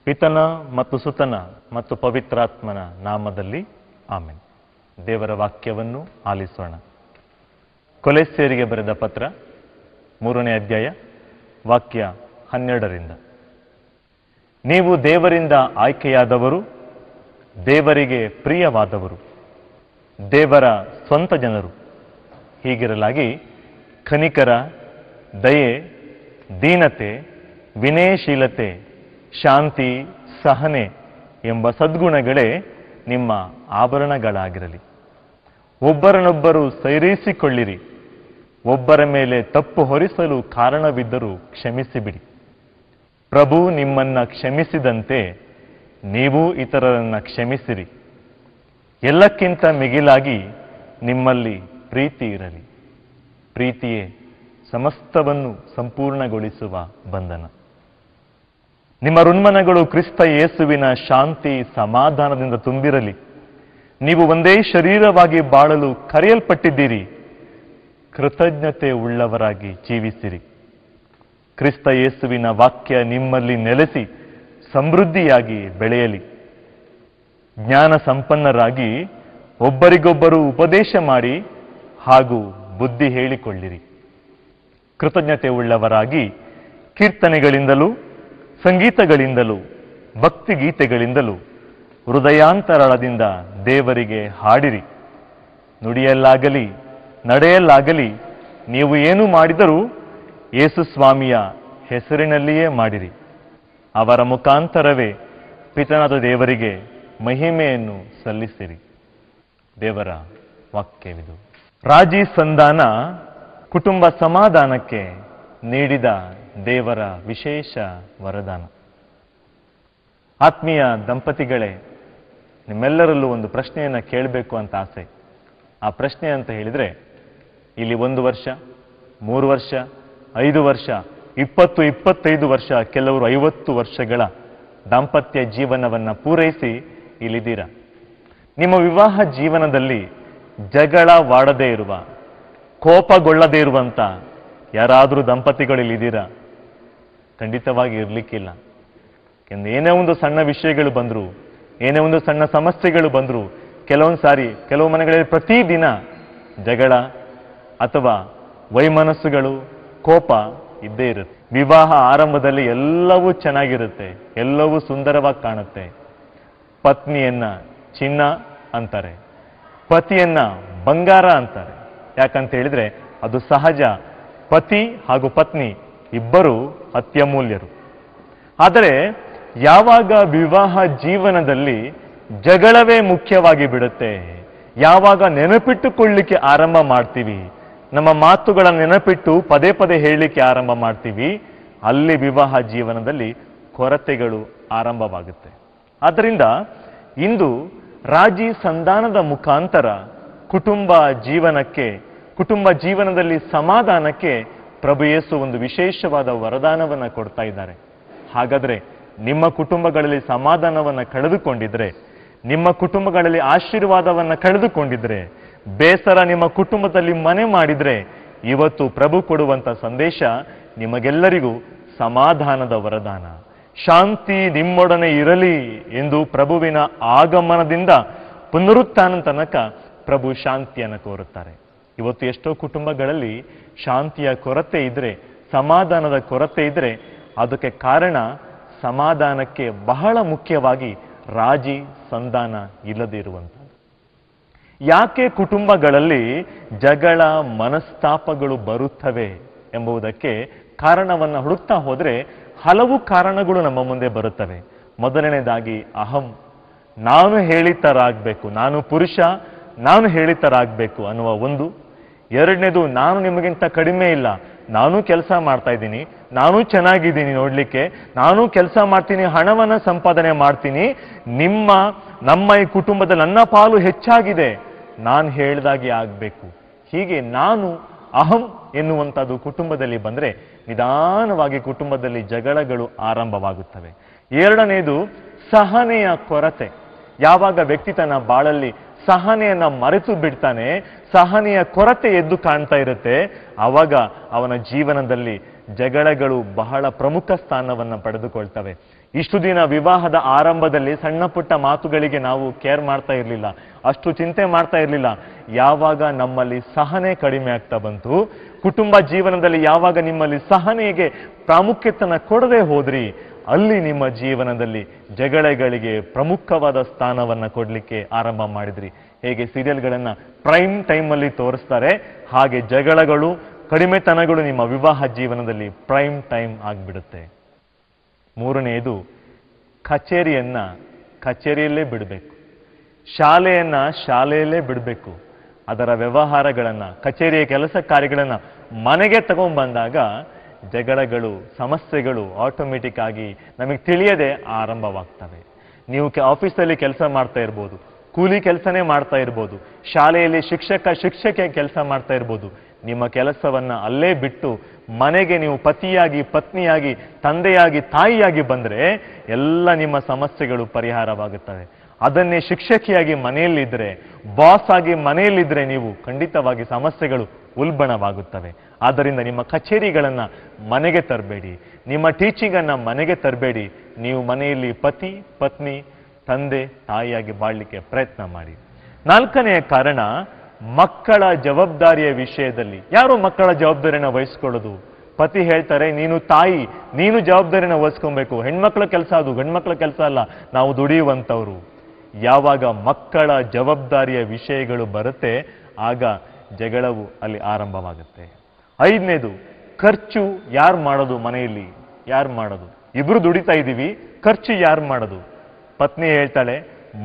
ಪಿತನ ಮತ್ತು ಸುತನ ಮತ್ತು ಪವಿತ್ರಾತ್ಮನ ನಾಮದಲ್ಲಿ ಆಮೆನ್. ದೇವರ ವಾಕ್ಯವನ್ನು ಆಲಿಸೋಣ. ಕೊಲೆಸ್ಸೇರಿಗೆ ಬರೆದ ಪತ್ರ 3ನೇ ಅಧ್ಯಾಯ ವಾಕ್ಯ 12ರಿಂದ. ನೀವು ದೇವರಿಂದ ಆಯ್ಕೆಯಾದವರು, ದೇವರಿಗೆ ಪ್ರಿಯವಾದವರು, ದೇವರ ಸ್ವಂತ ಜನರು. ಹೀಗಿರಲಾಗಿ ಕನಿಕರ, ದಯೆ, ದೀನತೆ, ವಿನಯಶೀಲತೆ, ಶಾಂತಿ, ಸಹನೆ ಎಂಬ ಸದ್ಗುಣಗಳೇ ನಿಮ್ಮ ಆಭರಣಗಳಾಗಿರಲಿ. ಒಬ್ಬರನ್ನೊಬ್ಬರು ಸೈರಿಸಿಕೊಳ್ಳಿರಿ. ಒಬ್ಬರ ಮೇಲೆ ತಪ್ಪು ಹೊರಿಸಲು ಕಾರಣವಿದ್ದರೂ ಕ್ಷಮಿಸಿಬಿಡಿ. ಪ್ರಭು ನಿಮ್ಮನ್ನ ಕ್ಷಮಿಸಿದಂತೆ ನೀವು ಇತರರನ್ನ ಕ್ಷಮಿಸಿರಿ. ಎಲ್ಲಕ್ಕಿಂತ ಮಿಗಿಲಾಗಿ ನಿಮ್ಮಲ್ಲಿ ಪ್ರೀತಿ ಇರಲಿ. ಪ್ರೀತಿಯೇ ಸಮಸ್ತವನ್ನು ಸಂಪೂರ್ಣಗೊಳಿಸುವ ಬಂಧನ. ನಿಮ್ಮ ಋನ್ಮನಗಳು ಕ್ರಿಸ್ತ ಯೇಸುವಿನ ಶಾಂತಿ ಸಮಾಧಾನದಿಂದ ತುಂಬಿರಲಿ. ನೀವು ಒಂದೇ ಶರೀರವಾಗಿ ಬಾಳಲು ಕರೆಯಲ್ಪಟ್ಟಿದ್ದೀರಿ. ಕೃತಜ್ಞತೆ ಉಳ್ಳವರಾಗಿ ಜೀವಿಸಿರಿ. ಕ್ರಿಸ್ತ ಯೇಸುವಿನ ವಾಕ್ಯ ನಿಮ್ಮಲ್ಲಿ ನೆಲೆಸಿ ಸಮೃದ್ಧಿಯಾಗಿ ಬೆಳೆಯಲಿ. ಜ್ಞಾನ ಸಂಪನ್ನರಾಗಿ ಒಬ್ಬರಿಗೊಬ್ಬರು ಉಪದೇಶ ಮಾಡಿ ಹಾಗೂ ಬುದ್ಧಿ ಹೇಳಿಕೊಳ್ಳಿರಿ. ಕೃತಜ್ಞತೆ ಉಳ್ಳವರಾಗಿ ಕೀರ್ತನೆಗಳಿಂದಲೂ ಸಂಗೀತಗಳಿಂದಲೂ ಭಕ್ತಿಗೀತೆಗಳಿಂದಲೂ ಹೃದಯಾಂತರಾಳದಿಂದ ದೇವರಿಗೆ ಹಾಡಿರಿ. ನುಡಿಯಲ್ಲಾಗಲಿ ನಡೆಯಲ್ಲಾಗಲಿ ನೀವು ಏನು ಮಾಡಿದರೂ ಯೇಸು ಸ್ವಾಮಿಯ ಹೆಸರಿನಲ್ಲಿಯೇ ಮಾಡಿರಿ. ಅವರ ಮುಖಾಂತರವೇ ಪಿತನಾದ ದೇವರಿಗೆ ಮಹಿಮೆಯನ್ನು ಸಲ್ಲಿಸಿರಿ. ದೇವರ ವಾಕ್ಯವಿದು. ರಾಜಿ ಸಂಧಾನ ಕುಟುಂಬ ಸಮಾಧಾನಕ್ಕೆ ನೀಡಿದ ದೇವರ ವಿಶೇಷ ವರದಾನ. ಆತ್ಮೀಯ ದಂಪತಿಗಳೇ, ನಿಮ್ಮೆಲ್ಲರಲ್ಲೂ ಒಂದು ಪ್ರಶ್ನೆಯನ್ನು ಕೇಳಬೇಕು ಅಂತ ಆಸೆ. ಆ ಪ್ರಶ್ನೆ ಅಂತ ಹೇಳಿದರೆ, ಇಲ್ಲಿ 1 ವರ್ಷ, 3 ವರ್ಷ, 5 ವರ್ಷ, 20, 25 ವರ್ಷ, ಕೆಲವರು 50 ವರ್ಷಗಳ ದಾಂಪತ್ಯ ಜೀವನವನ್ನು ಪೂರೈಸಿ ಇಲ್ಲಿದ್ದೀರಾ. ನಿಮ್ಮ ವಿವಾಹ ಜೀವನದಲ್ಲಿ ಜಗಳವಾಡದೇ ಇರುವ, ಕೋಪಗೊಳ್ಳದೇ ಇರುವಂತ ಯಾರಾದರೂ ದಂಪತಿಗಳಿಲ್ಲಿದ್ದೀರಾ? ಖಂಡಿತವಾಗಿ ಇರಲಿಕ್ಕಿಲ್ಲ. ಏನೇ ಒಂದು ಸಣ್ಣ ವಿಷಯಗಳು ಬಂದ್ರು, ಏನೇ ಒಂದು ಸಣ್ಣ ಸಮಸ್ಯೆಗಳು ಬಂದ್ರು, ಕೆಲವೊಂದು ಸಾರಿ ಕೆಲವು ಮನೆಗಳಲ್ಲಿ ಪ್ರತಿದಿನ ಜಗಳ ಅಥವಾ ವೈಮನಸ್ಸುಗಳು, ಕೋಪ ಇದ್ದೇ ಇರುತ್ತೆ. ವಿವಾಹ ಆರಂಭದಲ್ಲಿ ಎಲ್ಲವೂ ಚೆನ್ನಾಗಿರುತ್ತೆ, ಎಲ್ಲವೂ ಸುಂದರವಾಗಿ ಕಾಣುತ್ತೆ. ಪತ್ನಿಯನ್ನ ಚಿನ್ನ ಅಂತಾರೆ, ಪತಿಯನ್ನ ಬಂಗಾರ ಅಂತಾರೆ. ಯಾಕಂತ ಹೇಳಿದ್ರೆ ಅದು ಸಹಜ. ಪತಿ ಹಾಗೂ ಪತ್ನಿ ಇಬ್ಬರು ಅತ್ಯಮೂಲ್ಯರು. ಆದರೆ ಯಾವಾಗ ವಿವಾಹ ಜೀವನದಲ್ಲಿ ಜಗಳವೇ ಮುಖ್ಯವಾಗಿ ಬಿಡುತ್ತೆ, ಯಾವಾಗ ನೆನಪಿಟ್ಟುಕೊಳ್ಳಿಕ್ಕೆ ಆರಂಭ ಮಾಡ್ತೀವಿ, ನಮ್ಮ ಮಾತುಗಳ ನೆನಪಿಟ್ಟು ಪದೇ ಪದೇ ಹೇಳಲಿಕ್ಕೆ ಆರಂಭ ಮಾಡ್ತೀವಿ, ಅಲ್ಲಿ ವಿವಾಹ ಜೀವನದಲ್ಲಿ ಕೊರತೆಗಳು ಆರಂಭವಾಗುತ್ತೆ. ಆದ್ದರಿಂದ ಇಂದು ರಾಜಿ ಸಂಧಾನದ ಮುಖಾಂತರ ಕುಟುಂಬ ಜೀವನದಲ್ಲಿ ಸಮಾಧಾನಕ್ಕೆ ಪ್ರಭು ಯೇಸು ಒಂದು ವಿಶೇಷವಾದ ವರದಾನವನ್ನು ಕೊಡ್ತಾ ಇದ್ದಾರೆ. ಹಾಗಾದ್ರೆ ನಿಮ್ಮ ಕುಟುಂಬಗಳಲ್ಲಿ ಸಮಾಧಾನವನ್ನು ಕಳೆದುಕೊಂಡಿದ್ರೆ, ನಿಮ್ಮ ಕುಟುಂಬಗಳಲ್ಲಿ ಆಶೀರ್ವಾದವನ್ನು ಕಳೆದುಕೊಂಡಿದ್ರೆ, ಬೇಸರ ನಿಮ್ಮ ಕುಟುಂಬದಲ್ಲಿ ಮನೆ ಮಾಡಿದ್ರೆ, ಇವತ್ತು ಪ್ರಭು ಕೊಡುವಂತ ಸಂದೇಶ ನಿಮಗೆಲ್ಲರಿಗೂ ಸಮಾಧಾನದ ವರದಾನ. ಶಾಂತಿ ನಿಮ್ಮೊಡನೆ ಇರಲಿ ಎಂದು ಪ್ರಭುವಿನ ಆಗಮನದಿಂದ ಪುನರುತ್ಥಾನ ತನಕ ಪ್ರಭು ಶಾಂತಿಯನ್ನು ಕೋರುತ್ತಾರೆ. ಇವತ್ತು ಎಷ್ಟೋ ಕುಟುಂಬಗಳಲ್ಲಿ ಶಾಂತಿಯ ಕೊರತೆ ಇದ್ರೆ, ಸಮಾಧಾನದ ಕೊರತೆ ಇದ್ರೆ, ಅದಕ್ಕೆ ಕಾರಣ ಸಮಾಧಾನಕ್ಕೆ ಬಹಳ ಮುಖ್ಯವಾಗಿ ರಾಜಿ ಸಂಧಾನ ಇಲ್ಲದೆ ಇರುವಂಥದ್ದು. ಯಾಕೆ ಕುಟುಂಬಗಳಲ್ಲಿ ಜಗಳ ಮನಸ್ತಾಪಗಳು ಬರುತ್ತವೆ ಎಂಬುದಕ್ಕೆ ಕಾರಣವನ್ನು ಹುಡುಕ್ತಾ ಹೋದ್ರೆ ಹಲವು ಕಾರಣಗಳು ನಮ್ಮ ಮುಂದೆ ಬರುತ್ತವೆ. ಮೊದಲನೇದಾಗಿ ಅಹಂ, ನಾನು ಹೇಳಿತರಾಗಬೇಕು, ನಾನು ಪುರುಷ, ನಾನು ಹೇಳಿತರಾಗಬೇಕು ಅನ್ನುವ ಒಂದು. ಎರಡನೇದು, ನಾನು ನಿಮಗಿಂತ ಕಡಿಮೆ ಇಲ್ಲ, ನಾನು ಕೆಲಸ ಮಾಡ್ತಾ ಇದ್ದೀನಿ, ನಾನು ಚೆನ್ನಾಗಿದ್ದೀನಿ ನೋಡ್ಲಿಕ್ಕೆ, ನಾನು ಕೆಲಸ ಮಾಡ್ತೀನಿ, ಹಣವನ್ನು ಸಂಪಾದನೆ ಮಾಡ್ತೀನಿ, ನಮ್ಮ ಈ ಕುಟುಂಬದಲ್ಲಿ ನನ್ನ ಪಾಲು ಹೆಚ್ಚಾಗಿದೆ, ನಾನು ಹೇಳ್ದಾಗೆ ಆಗ್ಬೇಕು. ಹೀಗೆ ನಾನು ಅಹಂ ಎನ್ನುವಂಥದ್ದು ಕುಟುಂಬದಲ್ಲಿ ಬಂದ್ರೆ ನಿಧಾನವಾಗಿ ಕುಟುಂಬದಲ್ಲಿ ಜಗಳಗಳು ಆರಂಭವಾಗುತ್ತವೆ. ಎರಡನೇದು ಸಹನೆಯ ಕೊರತೆ. ಯಾವಾಗ ವ್ಯಕ್ತಿ ತನ್ನ ಬಾಳಲ್ಲಿ ಸಹನೆಯನ್ನ ಮರೆತು ಬಿಡ್ತಾನೆ, ಸಹನೆಯ ಕೊರತೆ ಎದ್ದು ಕಾಣ್ತಾ ಇರುತ್ತೆ, ಆವಾಗ ಅವನ ಜೀವನದಲ್ಲಿ ಜಗಳಗಳು ಬಹಳ ಪ್ರಮುಖ ಸ್ಥಾನವನ್ನು ಪಡೆದುಕೊಳ್ತವೆ. ಇಷ್ಟು ದಿನ ವಿವಾಹದ ಆರಂಭದಲ್ಲಿ ಸಣ್ಣ ಪುಟ್ಟ ಮಾತುಗಳಿಗೆ ನಾವು ಕೇರ್ ಮಾಡ್ತಾ ಇರಲಿಲ್ಲ, ಅಷ್ಟು ಚಿಂತೆ ಮಾಡ್ತಾ ಇರಲಿಲ್ಲ. ಯಾವಾಗ ನಮ್ಮಲ್ಲಿ ಸಹನೆ ಕಡಿಮೆ ಆಗ್ತಾ ಬಂತು, ಕುಟುಂಬ ಜೀವನದಲ್ಲಿ ಯಾವಾಗ ನಿಮ್ಮಲ್ಲಿ ಸಹನೆಗೆ ಪ್ರಾಮುಖ್ಯತೆಯನ್ನು ಕೊಡದೆ ಹೋದ್ರಿ, ಅಲ್ಲಿ ನಿಮ್ಮ ಜೀವನದಲ್ಲಿ ಜಗಳಗಳಿಗೆ ಪ್ರಮುಖವಾದ ಸ್ಥಾನವನ್ನು ಕೊಡಲಿಕ್ಕೆ ಆರಂಭ ಮಾಡಿದ್ರಿ. ಹೇಗೆ ಸೀರಿಯಲ್ಗಳನ್ನು ಪ್ರೈಮ್ ಟೈಮಲ್ಲಿ ತೋರಿಸ್ತಾರೆ, ಹಾಗೆ ಜಗಳಗಳು, ಕಡಿಮೆತನಗಳು ನಿಮ್ಮ ವಿವಾಹ ಜೀವನದಲ್ಲಿ ಪ್ರೈಮ್ ಟೈಮ್ ಆಗಿಬಿಡುತ್ತೆ. ಮೂರನೆಯದು, ಕಚೇರಿಯನ್ನ ಕಚೇರಿಯಲ್ಲೇ ಬಿಡಬೇಕು, ಶಾಲೆಯನ್ನ ಶಾಲೆಯಲ್ಲೇ ಬಿಡಬೇಕು. ಅದರ ವ್ಯವಹಾರಗಳನ್ನು, ಕಚೇರಿಯ ಕೆಲಸ ಕಾರ್ಯಗಳನ್ನು ಮನೆಗೆ ತಗೊಂಡ್ಬಂದಾಗ ಜಗಳಗಳು, ಸಮಸ್ಯೆಗಳು ಆಟೋಮೆಟಿಕ್ ಆಗಿ ನಮಗೆ ತಿಳಿಯದೆ ಆರಂಭವಾಗ್ತವೆ. ನೀವು ಆಫೀಸಲ್ಲಿ ಕೆಲಸ ಮಾಡ್ತಾ ಇರ್ಬೋದು, ಕೂಲಿ ಕೆಲಸನೇ ಮಾಡ್ತಾ ಇರ್ಬೋದು, ಶಾಲೆಯಲ್ಲಿ ಶಿಕ್ಷಕ ಕೆಲಸ ಮಾಡ್ತಾ ಇರ್ಬೋದು. ನಿಮ್ಮ ಕೆಲಸವನ್ನ ಅಲ್ಲೇ ಬಿಟ್ಟು ಮನೆಗೆ ನೀವು ಪತಿಯಾಗಿ, ಪತ್ನಿಯಾಗಿ, ತಂದೆಯಾಗಿ, ತಾಯಿಯಾಗಿ ಬಂದರೆ ಎಲ್ಲ ನಿಮ್ಮ ಸಮಸ್ಯೆಗಳು ಪರಿಹಾರವಾಗುತ್ತವೆ. ಅದನ್ನೇ ಶಿಕ್ಷಕಿಯಾಗಿ ಮನೆಯಲ್ಲಿದ್ದರೆ, ಬಾಸ್ ಆಗಿ ಮನೆಯಲ್ಲಿದ್ದರೆ ನೀವು ಖಂಡಿತವಾಗಿ ಸಮಸ್ಯೆಗಳು ಉಲ್ಬಣವಾಗುತ್ತವೆ. ಆದ್ದರಿಂದ ನಿಮ್ಮ ಕಚೇರಿಗಳನ್ನು ಮನೆಗೆ ತರಬೇಡಿ, ನಿಮ್ಮ ಟೀಚಿಂಗನ್ನು ಮನೆಗೆ ತರಬೇಡಿ. ನೀವು ಮನೆಯಲ್ಲಿ ಪತಿ, ಪತ್ನಿ, ತಂದೆ, ತಾಯಿಯಾಗಿ ಬಾಳಲಿಕ್ಕೆ ಪ್ರಯತ್ನ ಮಾಡಿ. ನಾಲ್ಕನೆಯ ಕಾರಣ, ಮಕ್ಕಳ ಜವಾಬ್ದಾರಿಯ ವಿಷಯದಲ್ಲಿ ಯಾರು ಮಕ್ಕಳ ಜವಾಬ್ದಾರಿಯನ್ನು ವಹಿಸ್ಕೊಳ್ಳೋದು? ಪತಿ ಹೇಳ್ತಾರೆ, ನೀನು ತಾಯಿ, ನೀನು ಜವಾಬ್ದಾರಿನ ವಹಿಸ್ಕೊಬೇಕು, ಹೆಣ್ಮಕ್ಳ ಕೆಲಸ ಅದು, ಗಂಡ್ಮಕ್ಳ ಕೆಲಸ ಅಲ್ಲ, ನಾವು ದುಡಿಯುವಂಥವ್ರು. ಯಾವಾಗ ಮಕ್ಕಳ ಜವಾಬ್ದಾರಿಯ ವಿಷಯಗಳು ಬರುತ್ತೆ, ಆಗ ಜಗಳವು ಅಲ್ಲಿ ಆರಂಭವಾಗುತ್ತೆ. ಐದನೇದು, ಖರ್ಚು ಯಾರು ಮಾಡೋದು? ಮನೆಯಲ್ಲಿ ಯಾರು ಮಾಡೋದು? ಇಬ್ರು ದುಡಿತಾ ಇದ್ದೀವಿ, ಖರ್ಚು ಯಾರು ಮಾಡೋದು? ಪತ್ನಿ ಹೇಳ್ತಾಳೆ,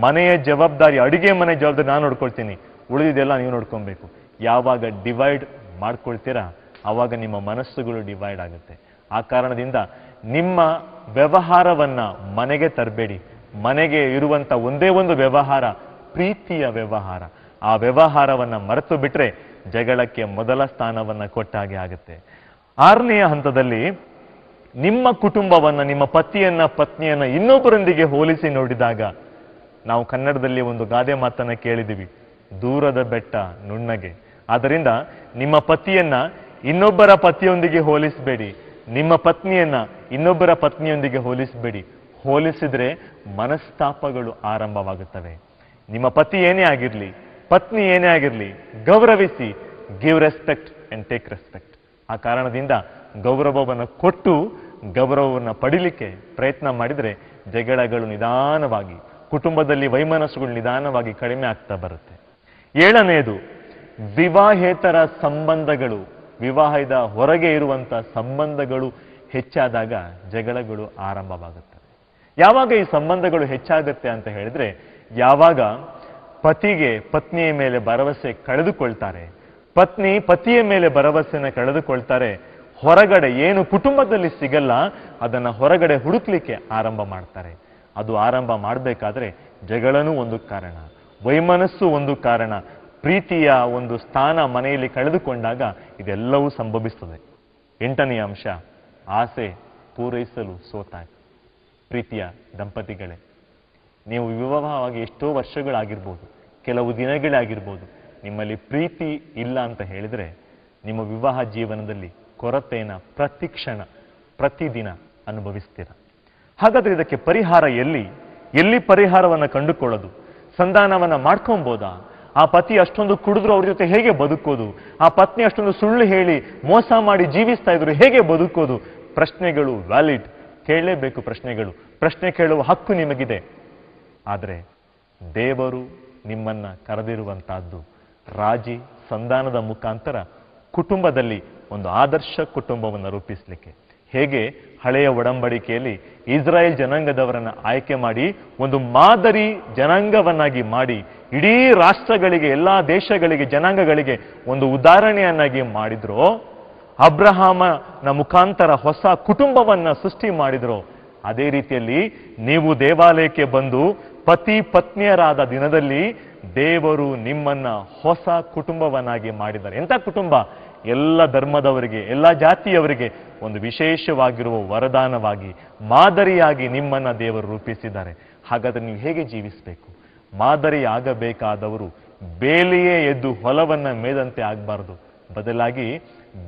ಮನೆಯ ಜವಾಬ್ದಾರಿ, ಅಡಿಗೆ ಮನೆ ಜವಾಬ್ದಾರಿ ನಾನು ನೋಡ್ಕೊಳ್ತೀನಿ, ಉಳಿದಿದೆಲ್ಲ ನೀವು ನೋಡ್ಕೊಬೇಕು. ಯಾವಾಗ ಡಿವೈಡ್ ಮಾಡ್ಕೊಳ್ತೀರಾ, ಆವಾಗ ನಿಮ್ಮ ಮನಸ್ಸುಗಳು ಡಿವೈಡ್ ಆಗುತ್ತೆ. ಆ ಕಾರಣದಿಂದ ನಿಮ್ಮ ವ್ಯವಹಾರವನ್ನ ಮನೆಗೆ ತರಬೇಡಿ. ಮನೆಗೆ ಇರುವಂತ ಒಂದೇ ಒಂದು ವ್ಯವಹಾರ ಪ್ರೀತಿಯ ವ್ಯವಹಾರ. ಆ ವ್ಯವಹಾರವನ್ನ ಮರೆತು ಬಿಟ್ರೆ ಜಗಳಕ್ಕೆ ಮೊದಲ ಸ್ಥಾನವನ್ನ ಕೊಟ್ಟ ಹಾಗೆ ಆಗುತ್ತೆ. ಆರನೆಯ ಹಂತದಲ್ಲಿ, ನಿಮ್ಮ ಕುಟುಂಬವನ್ನ, ನಿಮ್ಮ ಪತಿಯನ್ನ, ಪತ್ನಿಯನ್ನ ಇನ್ನೊಬ್ಬರೊಂದಿಗೆ ಹೋಲಿಸಿ ನೋಡಿದಾಗ, ನಾವು ಕನ್ನಡದಲ್ಲಿ ಒಂದು ಗಾದೆ ಮಾತನ್ನ ಕೇಳಿದ್ದೀವಿ, ದೂರದ ಬೆಟ್ಟ ನುಣ್ಣಗೆ. ಆದ್ದರಿಂದ ನಿಮ್ಮ ಪತಿಯನ್ನ ಇನ್ನೊಬ್ಬರ ಪತಿಯೊಂದಿಗೆ ಹೋಲಿಸಬೇಡಿ, ನಿಮ್ಮ ಪತ್ನಿಯನ್ನ ಇನ್ನೊಬ್ಬರ ಪತ್ನಿಯೊಂದಿಗೆ ಹೋಲಿಸಬೇಡಿ. ಹೋಲಿಸಿದ್ರೆ ಮನಸ್ತಾಪಗಳು ಆರಂಭವಾಗುತ್ತವೆ. ನಿಮ್ಮ ಪತಿ ಏನೇ ಆಗಿರ್ಲಿ, ಪತ್ನಿ ಏನೇ ಆಗಿರ್ಲಿ, ಗೌರವಿಸಿ. Give respect and take respect. ಆ ಕಾರಣದಿಂದ ಗೌರವವನ್ನು ಕೊಟ್ಟು ಗೌರವವನ್ನು ಪಡಿಲಿಕ್ಕೆ ಪ್ರಯತ್ನ ಮಾಡಿದರೆ ಜಗಳಗಳು ನಿಧಾನವಾಗಿ, ಕುಟುಂಬದಲ್ಲಿ ವೈಮನಸ್ಸುಗಳು ನಿಧಾನವಾಗಿ ಕಡಿಮೆ ಆಗ್ತಾ ಬರುತ್ತೆ. ಏಳನೆಯದು, ವಿವಾಹೇತರ ಸಂಬಂಧಗಳು, ವಿವಾಹದ ಹೊರಗೆ ಇರುವಂತ ಸಂಬಂಧಗಳು ಹೆಚ್ಚಾದಾಗ ಜಗಳಗಳು ಆರಂಭವಾಗುತ್ತವೆ. ಯಾವಾಗ ಈ ಸಂಬಂಧಗಳು ಹೆಚ್ಚಾಗುತ್ತೆ ಅಂತ ಹೇಳಿದ್ರೆ, ಯಾವಾಗ ಪತಿಗೆ ಪತ್ನಿಯ ಮೇಲೆ ಭರವಸೆ ಕಳೆದುಕೊಳ್ತಾರೆ, ಪತ್ನಿ ಪತಿಯ ಮೇಲೆ ಭರವಸೆನ ಕಳೆದುಕೊಳ್ತಾರೆ, ಹೊರಗಡೆ ಏನು ಕುಟುಂಬದಲ್ಲಿ ಸಿಗಲ್ಲ ಅದನ್ನ ಹೊರಗಡೆ ಹುಡುಕ್ಲಿಕ್ಕೆ ಆರಂಭ ಮಾಡ್ತಾರೆ. ಅದು ಆರಂಭ ಮಾಡಬೇಕಾದ್ರೆ ಜಗಳನೂ ಒಂದು ಕಾರಣ, ವೈಮನಸ್ಸು ಒಂದು ಕಾರಣ, ಪ್ರೀತಿಯ ಒಂದು ಸ್ಥಾನ ಮನೆಯಲ್ಲಿ ಕಳೆದುಕೊಂಡಾಗ ಇದೆಲ್ಲವೂ ಸಂಭವಿಸ್ತದೆ. ಎಂಟನೆಯ ಅಂಶ, ಆಸೆ ಪೂರೈಸಲು ಸೋತಾಗ. ಪ್ರೀತಿಯ ದಂಪತಿಗಳೇ, ನೀವು ವಿವಾಹವಾಗಿ ಎಷ್ಟೋ ವರ್ಷಗಳಾಗಿರ್ಬೋದು, ಕೆಲವು ದಿನಗಳೇ ಆಗಿರ್ಬೋದು, ನಿಮ್ಮಲ್ಲಿ ಪ್ರೀತಿ ಇಲ್ಲ ಅಂತ ಹೇಳಿದ್ರೆ ನಿಮ್ಮ ವಿವಾಹ ಜೀವನದಲ್ಲಿ ಕೊರತೆಯನ್ನು ಪ್ರತಿ ಕ್ಷಣ, ಪ್ರತಿದಿನ ಅನುಭವಿಸ್ತೀರ. ಹಾಗಾದ್ರೆ ಇದಕ್ಕೆ ಪರಿಹಾರ ಎಲ್ಲಿ ಪರಿಹಾರವನ್ನು ಕಂಡುಕೊಳ್ಳೋದು? ಸಂಧಾನವನ್ನ ಮಾಡ್ಕೊಬೋದಾ? ಆ ಪತಿ ಅಷ್ಟೊಂದು ಕುಡಿದ್ರು ಅವ್ರ ಜೊತೆ ಹೇಗೆ ಬದುಕೋದು? ಆ ಪತ್ನಿ ಅಷ್ಟೊಂದು ಸುಳ್ಳು ಹೇಳಿ ಮೋಸ ಮಾಡಿ ಜೀವಿಸ್ತಾ ಇದ್ರು, ಹೇಗೆ ಬದುಕೋದು? ಪ್ರಶ್ನೆಗಳು ವ್ಯಾಲಿಡ್, ಕೇಳಲೇಬೇಕು ಪ್ರಶ್ನೆಗಳು. ಪ್ರಶ್ನೆ ಕೇಳುವ ಹಕ್ಕು ನಿಮಗಿದೆ. ಆದರೆ ದೇವರು ನಿಮ್ಮನ್ನ ಕರೆದಿರುವಂತಹದ್ದು ರಾಜಿ ಸಂಧಾನದ ಮುಖಾಂತರ ಕುಟುಂಬದಲ್ಲಿ ಒಂದು ಆದರ್ಶ ಕುಟುಂಬವನ್ನು ರೂಪಿಸಲಿಕ್ಕೆ. ಹೇಗೆ ಹಳೆಯ ಒಡಂಬಡಿಕೆಯಲ್ಲಿ ಇಸ್ರಾಯೇಲ್ ಜನಾಂಗದವರನ್ನ ಆಯ್ಕೆ ಮಾಡಿ ಒಂದು ಮಾದರಿ ಜನಾಂಗವನ್ನಾಗಿ ಮಾಡಿ ಇಡೀ ರಾಷ್ಟ್ರಗಳಿಗೆ, ಎಲ್ಲಾ ದೇಶಗಳಿಗೆ, ಜನಾಂಗಗಳಿಗೆ ಒಂದು ಉದಾಹರಣೆಯನ್ನಾಗಿ ಮಾಡಿದ್ರೋ, ಅಬ್ರಹಾಮನ ಮುಖಾಂತರ ಹೊಸ ಕುಟುಂಬವನ್ನ ಸೃಷ್ಟಿ ಮಾಡಿದ್ರೋ, ಅದೇ ರೀತಿಯಲ್ಲಿ ನೀವು ದೇವಾಲಯಕ್ಕೆ ಬಂದು ಪತಿ ಪತ್ನಿಯರಾದ ದಿನದಲ್ಲಿ ದೇವರು ನಿಮ್ಮನ್ನ ಹೊಸ ಕುಟುಂಬವನ್ನಾಗಿ ಮಾಡಿದ್ದಾರೆ. ಎಂಥ ಕುಟುಂಬ? ಎಲ್ಲ ಧರ್ಮದವರಿಗೆ, ಎಲ್ಲ ಜಾತಿಯವರಿಗೆ ಒಂದು ವಿಶೇಷವಾಗಿರುವ ವರದಾನವಾಗಿ, ಮಾದರಿಯಾಗಿ ನಿಮ್ಮನ್ನ ದೇವರು ರೂಪಿಸಿದ್ದಾರೆ. ಹಾಗಾದ್ರೆ ನೀವು ಹೇಗೆ ಜೀವಿಸಬೇಕು? ಮಾದರಿ ಆಗಬೇಕಾದವರು ಬೇಲಿಯೇ ಎದ್ದು ಹೊಲವನ್ನ ಮೇದಂತೆ ಆಗಬಾರ್ದು. ಬದಲಾಗಿ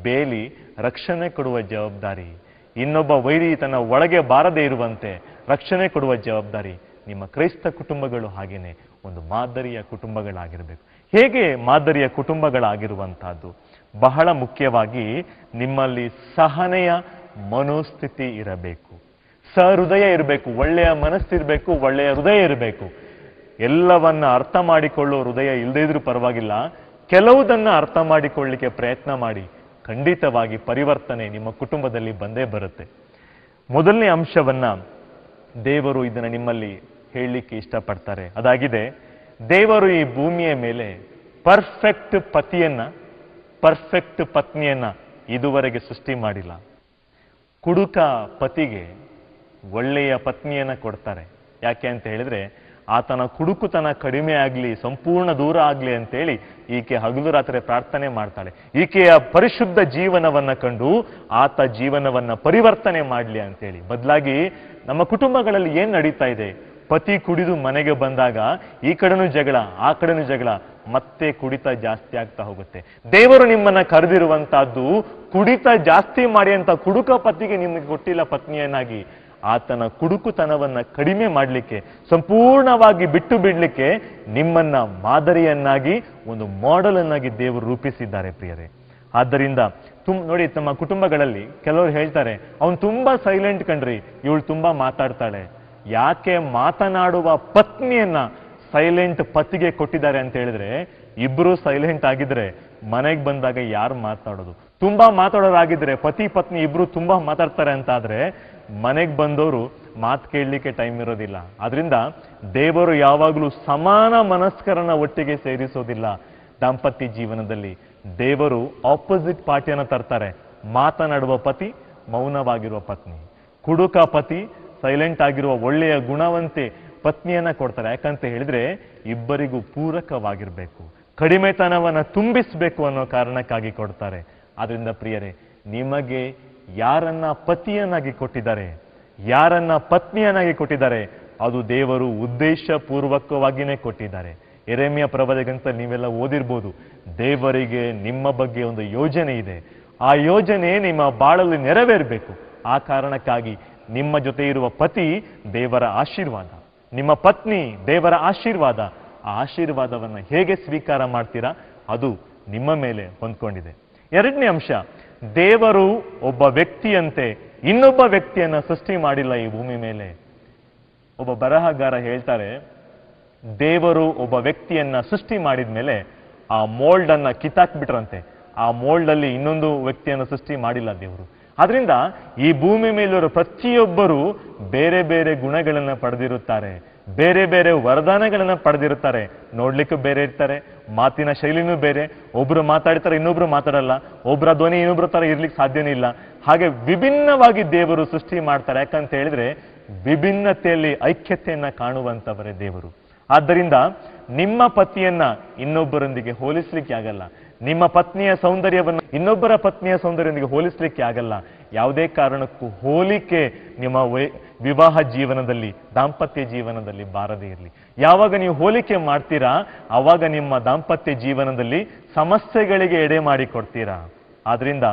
ಬೇಲಿ ರಕ್ಷಣೆ ಕೊಡುವ ಜವಾಬ್ದಾರಿ. ಇನ್ನೊಬ್ಬ ವೈರಿ ತನ್ನ ಒಳಗೆ ಬಾರದೇ ಇರುವಂತೆ ರಕ್ಷಣೆ ಕೊಡುವ ಜವಾಬ್ದಾರಿ. ನಿಮ್ಮ ಕ್ರೈಸ್ತ ಕುಟುಂಬಗಳು ಹಾಗೇನೆ ಒಂದು ಮಾದರಿಯ ಕುಟುಂಬಗಳಾಗಿರಬೇಕು. ಹೇಗೆ ಮಾದರಿಯ ಕುಟುಂಬಗಳಾಗಿರುವಂತಹದ್ದು? ಬಹಳ ಮುಖ್ಯವಾಗಿ ನಿಮ್ಮಲ್ಲಿ ಸಹನೆಯ ಮನೋಸ್ಥಿತಿ ಇರಬೇಕು, ಸಹೃದಯ ಇರಬೇಕು, ಒಳ್ಳೆಯ ಮನಸ್ಸಿರಬೇಕು, ಒಳ್ಳೆಯ ಹೃದಯ ಇರಬೇಕು. ಎಲ್ಲವನ್ನ ಅರ್ಥ ಮಾಡಿಕೊಳ್ಳೋ ಹೃದಯ ಇಲ್ಲದೇ ಇದ್ರೂ ಪರವಾಗಿಲ್ಲ, ಕೆಲವುದನ್ನ ಅರ್ಥ ಮಾಡಿಕೊಳ್ಳಲಿಕ್ಕೆ ಪ್ರಯತ್ನ ಮಾಡಿ. ಖಂಡಿತವಾಗಿ ಪರಿವರ್ತನೆ ನಿಮ್ಮ ಕುಟುಂಬದಲ್ಲಿ ಬಂದೇ ಬರುತ್ತೆ. ಮೊದಲನೇ ಅಂಶವನ್ನ ದೇವರು ಇದನ್ನ ನಿಮ್ಮಲ್ಲಿ ಹೇಳಲಿಕ್ಕೆ ಇಷ್ಟಪಡ್ತಾರೆ. ಅದಾಗಿದೆ, ದೇವರು ಈ ಭೂಮಿಯ ಮೇಲೆ ಪರ್ಫೆಕ್ಟ್ ಪತಿಯನ್ನ, ಪರ್ಫೆಕ್ಟ್ ಪತ್ನಿಯನ್ನ ಇದುವರೆಗೆ ಸೃಷ್ಟಿ ಮಾಡಿಲ್ಲ. ಕುಡುಕ ಪತಿಗೆ ಒಳ್ಳೆಯ ಪತ್ನಿಯನ್ನ ಕೊಡ್ತಾರೆ. ಯಾಕೆ ಅಂತ ಹೇಳಿದ್ರೆ, ಆತನ ಕುಡುಕುತನ ಕಡಿಮೆ ಆಗ್ಲಿ, ಸಂಪೂರ್ಣ ದೂರ ಆಗ್ಲಿ ಅಂತೇಳಿ ಈಕೆ ಹಗಲು ರಾತ್ರಿ ಪ್ರಾರ್ಥನೆ ಮಾಡ್ತಾಳೆ. ಈಕೆಯ ಪರಿಶುದ್ಧ ಜೀವನವನ್ನ ಕಂಡು ಆತ ಜೀವನವನ್ನ ಪರಿವರ್ತನೆ ಮಾಡ್ಲಿ ಅಂತೇಳಿ. ಬದಲಾಗಿ ನಮ್ಮ ಕುಟುಂಬಗಳಲ್ಲಿ ಏನ್ ನಡೀತಾ ಇದೆ? ಪತಿ ಕುಡಿದು ಮನೆಗೆ ಬಂದಾಗ ಈ ಕಡೆನೂ ಜಗಳ, ಆ ಕಡೆನೂ ಜಗಳ, ಮತ್ತೆ ಕುಡಿತ ಜಾಸ್ತಿ ಆಗ್ತಾ ಹೋಗುತ್ತೆ. ದೇವರು ನಿಮ್ಮನ್ನ ಕರೆದಿರುವಂತಹದ್ದು ಕುಡಿತ ಜಾಸ್ತಿ ಮಾಡಿ ಅಂತ ಕುಡುಕ ಪತಿಗೆ ನಿಮಗೆ ಕೊಟ್ಟಿಲ್ಲ ಪತ್ನಿಯನ್ನಾಗಿ. ಆತನ ಕುಡುಕುತನವನ್ನ ಕಡಿಮೆ ಮಾಡಲಿಕ್ಕೆ, ಸಂಪೂರ್ಣವಾಗಿ ಬಿಟ್ಟು ಬಿಡ್ಲಿಕ್ಕೆ ನಿಮ್ಮನ್ನ ಮಾದರಿಯನ್ನಾಗಿ, ಒಂದು ಮಾಡೆಲ್ ಅನ್ನಾಗಿ ದೇವರು ರೂಪಿಸಿದ್ದಾರೆ ಪ್ರಿಯರೇ. ಆದ್ದರಿಂದ ನೋಡಿ, ತಮ್ಮ ಕುಟುಂಬಗಳಲ್ಲಿ ಕೆಲವರು ಹೇಳ್ತಾರೆ, ಅವನು ತುಂಬಾ ಸೈಲೆಂಟ್ ಕಣ್ರಿ, ಇವಳು ತುಂಬಾ ಮಾತಾಡ್ತಾಳೆ. ಯಾಕೆ ಮಾತನಾಡುವ ಪತ್ನಿಯನ್ನ ಸೈಲೆಂಟ್ ಪತಿಗೆ ಕೊಟ್ಟಿದ್ದಾರೆ ಅಂತ ಹೇಳಿದ್ರೆ, ಇಬ್ರು ಸೈಲೆಂಟ್ ಆಗಿದ್ರೆ ಮನೆಗೆ ಬಂದಾಗ ಯಾರು ಮಾತಾಡೋದು? ತುಂಬಾ ಮಾತಾಡೋರಾಗಿದ್ರೆ, ಪತಿ ಪತ್ನಿ ಇಬ್ರು ತುಂಬಾ ಮಾತಾಡ್ತಾರೆ ಅಂತ ಆದ್ರೆ ಮನೆಗೆ ಬಂದವರು ಮಾತು ಕೇಳಲಿಕ್ಕೆ ಟೈಮ್ ಇರೋದಿಲ್ಲ. ಆದ್ರಿಂದ ದೇವರು ಯಾವಾಗಲೂ ಸಮಾನ ಮನಸ್ಕರನ್ನ ಒಟ್ಟಿಗೆ ಸೇರಿಸೋದಿಲ್ಲ. ದಾಂಪತ್ಯ ಜೀವನದಲ್ಲಿ ದೇವರು ಆಪೋಸಿಟ್ ಪಾರ್ಟಿಯನ್ನ ತರ್ತಾರೆ. ಮಾತನಾಡುವ ಪತಿ, ಮೌನವಾಗಿರುವ ಪತ್ನಿ. ಕುಡುಕ ಪತಿ, ಸೈಲೆಂಟ್ ಆಗಿರುವ ಒಳ್ಳೆಯ ಗುಣವಂತೆ ಪತ್ನಿಯನ್ನ ಕೊಡ್ತಾರೆ. ಯಾಕಂತ ಹೇಳಿದ್ರೆ ಇಬ್ಬರಿಗೂ ಪೂರಕವಾಗಿರ್ಬೇಕು, ಕಡಿಮೆತನವನ್ನ ತುಂಬಿಸ್ಬೇಕು ಅನ್ನೋ ಕಾರಣಕ್ಕಾಗಿ ಕೊಡ್ತಾರೆ. ಆದ್ರಿಂದ ಪ್ರಿಯರೇ, ನಿಮಗೆ ಯಾರನ್ನ ಪತಿಯನ್ನಾಗಿ ಕೊಟ್ಟಿದ್ದಾರೆ, ಯಾರನ್ನ ಪತ್ನಿಯನ್ನಾಗಿ ಕೊಟ್ಟಿದ್ದಾರೆ, ಅದು ದೇವರು ಉದ್ದೇಶ ಪೂರ್ವಕವಾಗಿಯೇ ಕೊಟ್ಟಿದ್ದಾರೆ. ಯೆರೆಮೀಯ ಪ್ರವಾದಕಂತ ನೀವೆಲ್ಲ ಓದಿರ್ಬೋದು, ದೇವರಿಗೆ ನಿಮ್ಮ ಬಗ್ಗೆ ಒಂದು ಯೋಜನೆ ಇದೆ. ಆ ಯೋಜನೆ ನಿಮ್ಮ ಬಾಳಲ್ಲಿ ನೆರವೇರಬೇಕು. ಆ ಕಾರಣಕ್ಕಾಗಿ ನಿಮ್ಮ ಜೊತೆ ಇರುವ ಪತಿ ದೇವರ ಆಶೀರ್ವಾದ, ನಿಮ್ಮ ಪತ್ನಿ ದೇವರ ಆಶೀರ್ವಾದ. ಆ ಆಶೀರ್ವಾದವನ್ನು ಹೇಗೆ ಸ್ವೀಕಾರ ಮಾಡ್ತೀರಾ, ಅದು ನಿಮ್ಮ ಮೇಲೆ ಹೊಂದ್ಕೊಂಡಿದೆ. ಎರಡನೇ ಅಂಶ, ದೇವರು ಒಬ್ಬ ವ್ಯಕ್ತಿಯಂತೆ ಇನ್ನೊಬ್ಬ ವ್ಯಕ್ತಿಯನ್ನ ಸೃಷ್ಟಿ ಮಾಡಿಲ್ಲ ಈ ಭೂಮಿ ಮೇಲೆ. ಒಬ್ಬ ಬರಹಗಾರ ಹೇಳ್ತಾರೆ, ದೇವರು ಒಬ್ಬ ವ್ಯಕ್ತಿಯನ್ನ ಸೃಷ್ಟಿ ಮಾಡಿದ ಮೇಲೆ ಆ ಮೋಲ್ಡ್ ಅನ್ನ ಕಿತ್ತಾಕ್ಬಿಟ್ರಂತೆ. ಆ ಮೋಲ್ಡ್ ಅಲ್ಲಿ ಇನ್ನೊಂದು ವ್ಯಕ್ತಿಯನ್ನು ಸೃಷ್ಟಿ ಮಾಡಿಲ್ಲ ದೇವರು. ಆದ್ರಿಂದ ಈ ಭೂಮಿ ಮೇಲಿರೋ ಪ್ರತಿಯೊಬ್ಬರು ಬೇರೆ ಬೇರೆ ಗುಣಗಳನ್ನ ಪಡೆದಿರುತ್ತಾರೆ, ಬೇರೆ ಬೇರೆ ವರದಾನಗಳನ್ನ ಪಡೆದಿರುತ್ತಾರೆ. ನೋಡ್ಲಿಕ್ಕೂ ಬೇರೆ ಇರ್ತಾರೆ, ಮಾತಿನ ಶೈಲಿನೂ ಬೇರೆ. ಒಬ್ರು ಮಾತಾಡ್ತಾರೆ, ಇನ್ನೊಬ್ರು ಮಾತಾಡಲ್ಲ. ಒಬ್ಬರ ಧ್ವನಿ ಇನ್ನೊಬ್ರ ತರ ಇರ್ಲಿಕ್ಕೆ ಸಾಧ್ಯನೇ ಇಲ್ಲ. ಹಾಗೆ ವಿಭಿನ್ನವಾಗಿ ದೇವರು ಸೃಷ್ಟಿ ಮಾಡ್ತಾರೆ. ಯಾಕಂತ ಹೇಳಿದ್ರೆ ವಿಭಿನ್ನತೆಯಲ್ಲಿ ಐಕ್ಯತೆಯನ್ನ ಕಾಣುವಂತವರೇ ದೇವರು. ಆದ್ದರಿಂದ ನಿಮ್ಮ ಪತಿಯನ್ನ ಇನ್ನೊಬ್ಬರೊಂದಿಗೆ ಹೋಲಿಸ್ಲಿಕ್ಕೆ ಆಗಲ್ಲ. ನಿಮ್ಮ ಪತ್ನಿಯ ಸೌಂದರ್ಯವನ್ನು ಇನ್ನೊಬ್ಬರ ಪತ್ನಿಯ ಸೌಂದರ್ಯದೊಂದಿಗೆ ಹೋಲಿಸ್ಲಿಕ್ಕೆ ಆಗಲ್ಲ. ಯಾವುದೇ ಕಾರಣಕ್ಕೂ ಹೋಲಿಕೆ ನಿಮ್ಮ ವಿವಾಹ ಜೀವನದಲ್ಲಿ, ದಾಂಪತ್ಯ ಜೀವನದಲ್ಲಿ ಬಾರದೇ ಇರಲಿ. ಯಾವಾಗ ನೀವು ಹೋಲಿಕೆ ಮಾಡ್ತೀರಾ, ಆವಾಗ ನಿಮ್ಮ ದಾಂಪತ್ಯ ಜೀವನದಲ್ಲಿ ಸಮಸ್ಯೆಗಳಿಗೆ ಎಡೆ ಮಾಡಿಕೊಡ್ತೀರಾ. ಆದ್ರಿಂದ